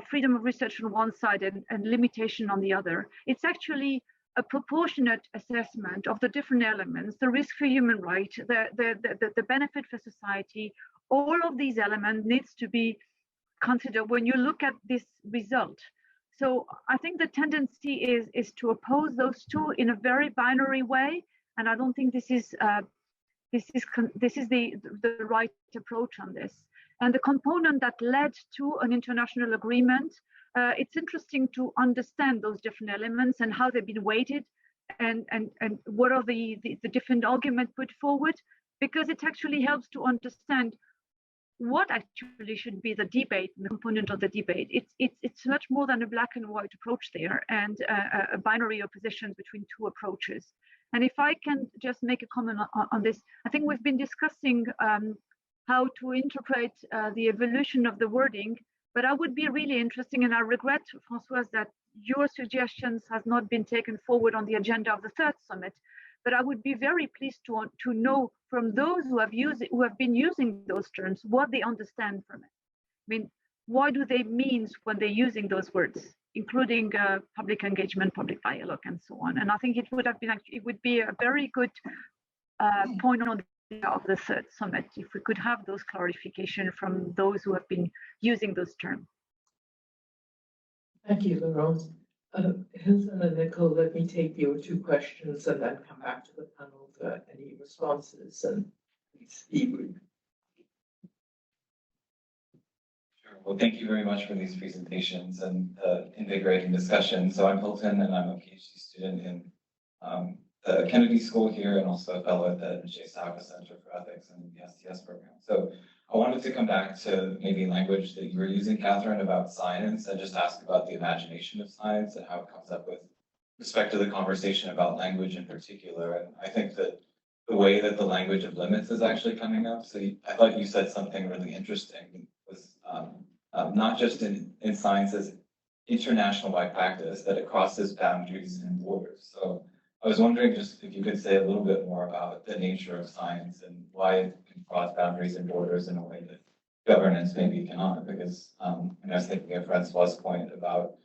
freedom of research on one side and limitation on the other. It's actually a proportionate assessment of the different elements, the risk for human rights, the benefit for society. All of these elements needs to be considered when you look at this result. So I think the tendency is to oppose those two in a very binary way, and I don't think this is the right approach on this. And the component that led to an international agreement, it's interesting to understand those different elements and how they've been weighted, and what are the different arguments put forward, because it actually helps to understand what actually should be the debate, the component of the debate. It's much more than a black and white approach there, and a binary opposition between two approaches. And if I can just make a comment on this, I think we've been discussing how to interpret the evolution of the wording, but I would be really interesting, and I regret, Françoise, that your suggestions has not been taken forward on the agenda of the third summit. But I would be very pleased to know from those who have been using those terms what they understand from it. I mean, what do they mean when they're using those words, including public engagement, public dialogue, and so on. And I think it would be a very good point on of the third summit if we could have those clarification from those who have been using those terms. Thank you, Laurence. Hilton and Nicole, let me take your two questions and then come back to the panel for any responses, and please be brief. Sure. Well, thank you very much for these presentations and invigorating discussion. So I'm Hilton, and I'm a PhD student in the Kennedy School here, and also a fellow at the Jasanoff Center for Ethics and the STS program. So I wanted to come back to maybe language that you were using, Katherine, about science, and just ask about the imagination of science and how it comes up with respect to the conversation about language in particular. And I think that the way that the language of limits is actually coming up. So I thought you said something really interesting, was not just in science as international by practice, that it crosses boundaries and borders. So I was wondering just if you could say a little bit more about the nature of science and why it can cross boundaries and borders in a way that governance maybe cannot, because and I was thinking of François' point about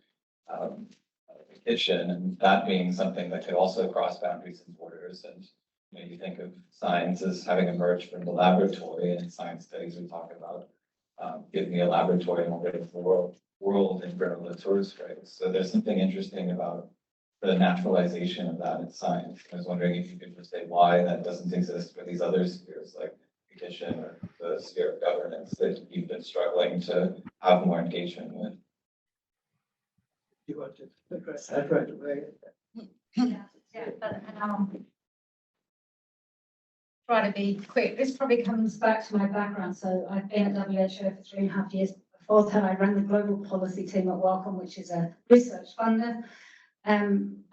the kitchen, and that being something that could also cross boundaries and borders. And you think of science as having emerged from the laboratory, and in science studies we talk about give me a laboratory and I'll get the world in Bruno Latour's phrase. So there's something interesting about the naturalization of that in science. I was wondering if you could just say why that doesn't exist for these other spheres like the kitchen or the sphere of governance that you've been struggling to have more engagement with. You want to address that right away? Try to be quick. This probably comes back to my background. So I've been at WHO for 3.5 years. Before that, I ran the global policy team at Wellcome, which is a research funder. And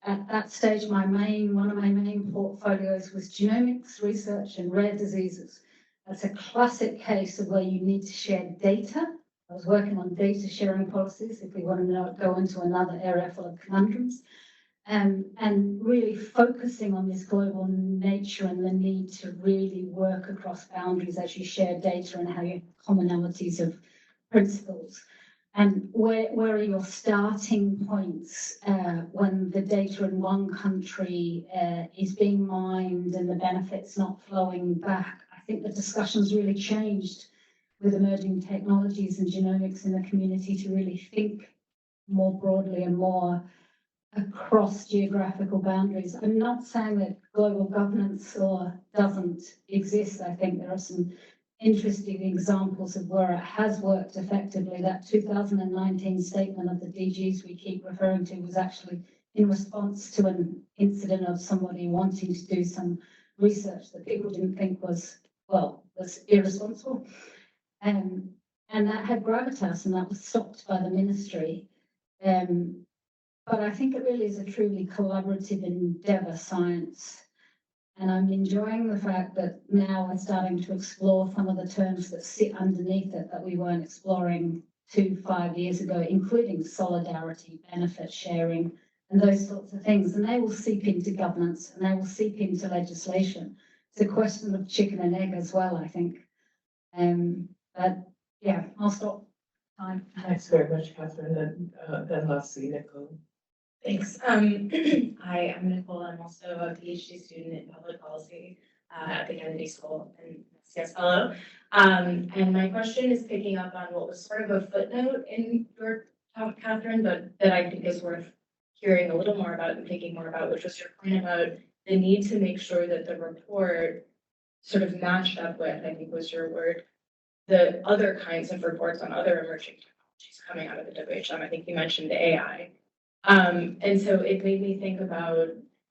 at that stage, one of my main portfolios was genomics research and rare diseases. That's a classic case of where you need to share data. I was working on data sharing policies, if we want to go into another area full of conundrums, and really focusing on this global nature and the need to really work across boundaries as you share data and how you have commonalities of principles. And where are your starting points when the data in one country is being mined and the benefits not flowing back? I think the discussion's really changed with emerging technologies and genomics in the community to really think more broadly and more across geographical boundaries. I'm not saying that global governance law doesn't exist. I think there are some interesting examples of where it has worked effectively. That 2019 statement of the DGs we keep referring to was actually in response to an incident of somebody wanting to do some research that people didn't think was irresponsible. And that had gravitas, and that was stopped by the ministry. But I think it really is a truly collaborative endeavour, science. And I'm enjoying the fact that now we're starting to explore some of the terms that sit underneath it that we weren't exploring 5 years ago, including solidarity, benefit sharing, and those sorts of things. And they will seep into governance and they will seep into legislation. It's a question of chicken and egg as well, I think. But yeah, I'll stop. Time. Thanks very much, Katherine. And then lastly, Nicole. Thanks. Hi, I'm Nicole. I'm also a PhD student in public policy at the Kennedy School and CS fellow. And my question is picking up on what was sort of a footnote in your talk, Katherine, but that I think is worth hearing a little more about and thinking more about, which was your point about the need to make sure that the report sort of matched up with, I think was your word, the other kinds of reports on other emerging technologies coming out of the WHM. I think you mentioned AI. And so it made me think about,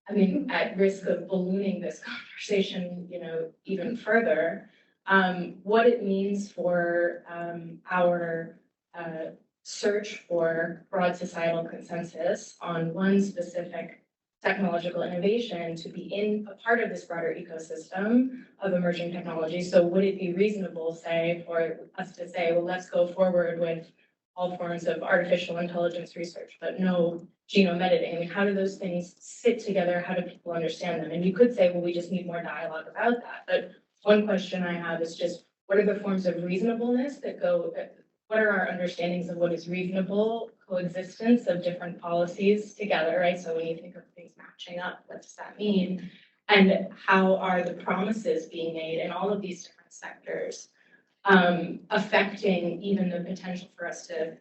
I mean, at risk of ballooning this conversation, even further, what it means for our search for broad societal consensus on one specific technological innovation to be in a part of this broader ecosystem of emerging technology. So would it be reasonable, say, for us to say, well, let's go forward with all forms of artificial intelligence research, but no genome editing? I mean, how do those things sit together? How do people understand them? And you could say, well, we just need more dialogue about that. But one question I have is just, what are the forms of reasonableness that go, what are our understandings of what is reasonable coexistence of different policies together, right? So when you think of things matching up, what does that mean? And how are the promises being made in all of these different sectors affecting even the potential for us to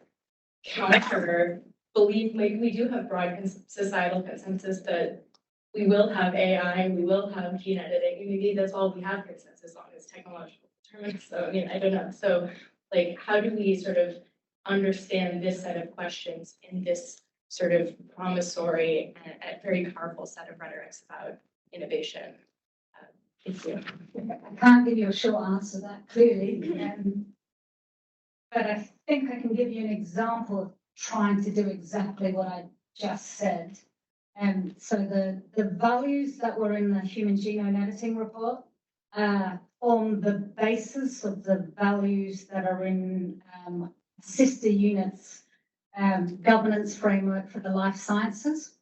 believe, maybe we do have broad societal consensus that we will have AI, we will have gene editing, maybe that's all we have consensus on is technological determinants. So, I mean, I don't know. So, like, how do we sort of understand this set of questions in this sort of promissory and very powerful set of rhetorics about innovation? Thank you. I can't give you a short answer to that clearly, but I think I can give you an example of trying to do exactly what I just said. So the values that were in the human genome editing report on the basis of the values that are in sister units governance framework for the life sciences.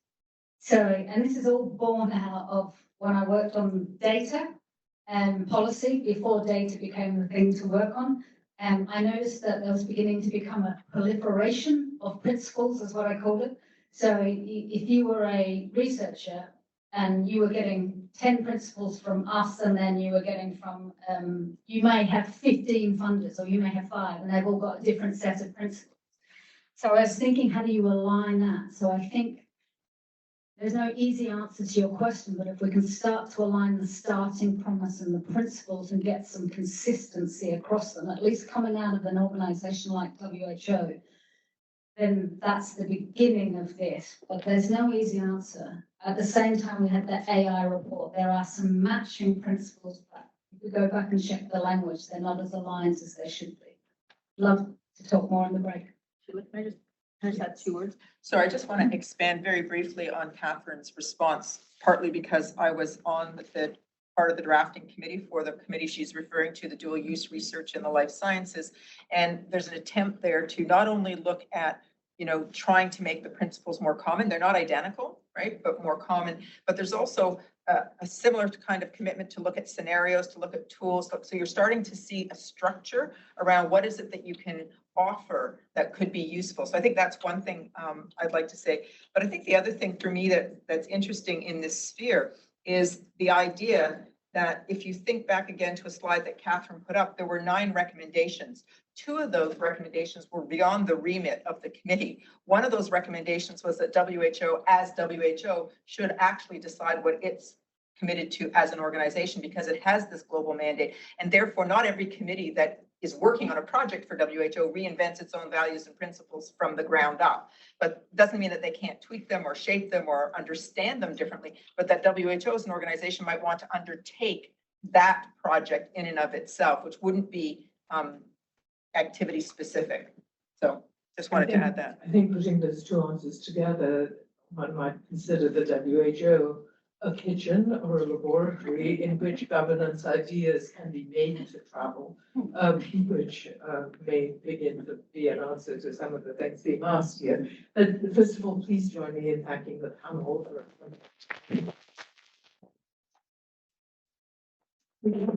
So, and this is all born out of when I worked on data and policy before data became the thing to work on. I noticed that there was beginning to become a proliferation of principles, is what I called it. So if you were a researcher and you were getting 10 principles from us, and then you were getting from, you may have 15 funders, or you may have 5, and they've all got a different set of principles. So I was thinking, how do you align that? So I think there's no easy answer to your question, but if we can start to align the starting promise and the principles and get some consistency across them, at least coming out of an organization like WHO, then that's the beginning of this. But there's no easy answer. At the same time, we had the AI report. There are some matching principles, but if we go back and check the language, they're not as aligned as they should be. Love to talk more on the break. Sheila, can I just add 2 words? So I just want to expand very briefly on Katherine's response, partly because I was on the part of the drafting committee for the committee she's referring to, the dual use research in the life sciences. And there's an attempt there to not only look at, trying to make the principles more common. They're not identical, right? But more common. But there's also a similar kind of commitment to look at scenarios, to look at tools. So you're starting to see a structure around what is it that you can offer that could be useful. So I think that's one thing I'd like to say. But I think the other thing for me that's interesting in this sphere is the idea that if you think back again to a slide that Katherine put up, there were 9 recommendations. 2 of those recommendations were beyond the remit of the committee. One of those recommendations was that WHO, as WHO, should actually decide what it's committed to as an organization because it has this global mandate. And therefore, not every committee that is working on a project for WHO reinvents its own values and principles from the ground up. But doesn't mean that they can't tweak them or shape them or understand them differently, but that WHO as an organization might want to undertake that project in and of itself, which wouldn't be activity specific. So just wanted to add that. I think putting those 2 answers together, one might consider the WHO a kitchen or a laboratory in which governance ideas can be made to travel, which may begin to be an answer to some of the things being asked here. But first of all, please join me in thanking the panel.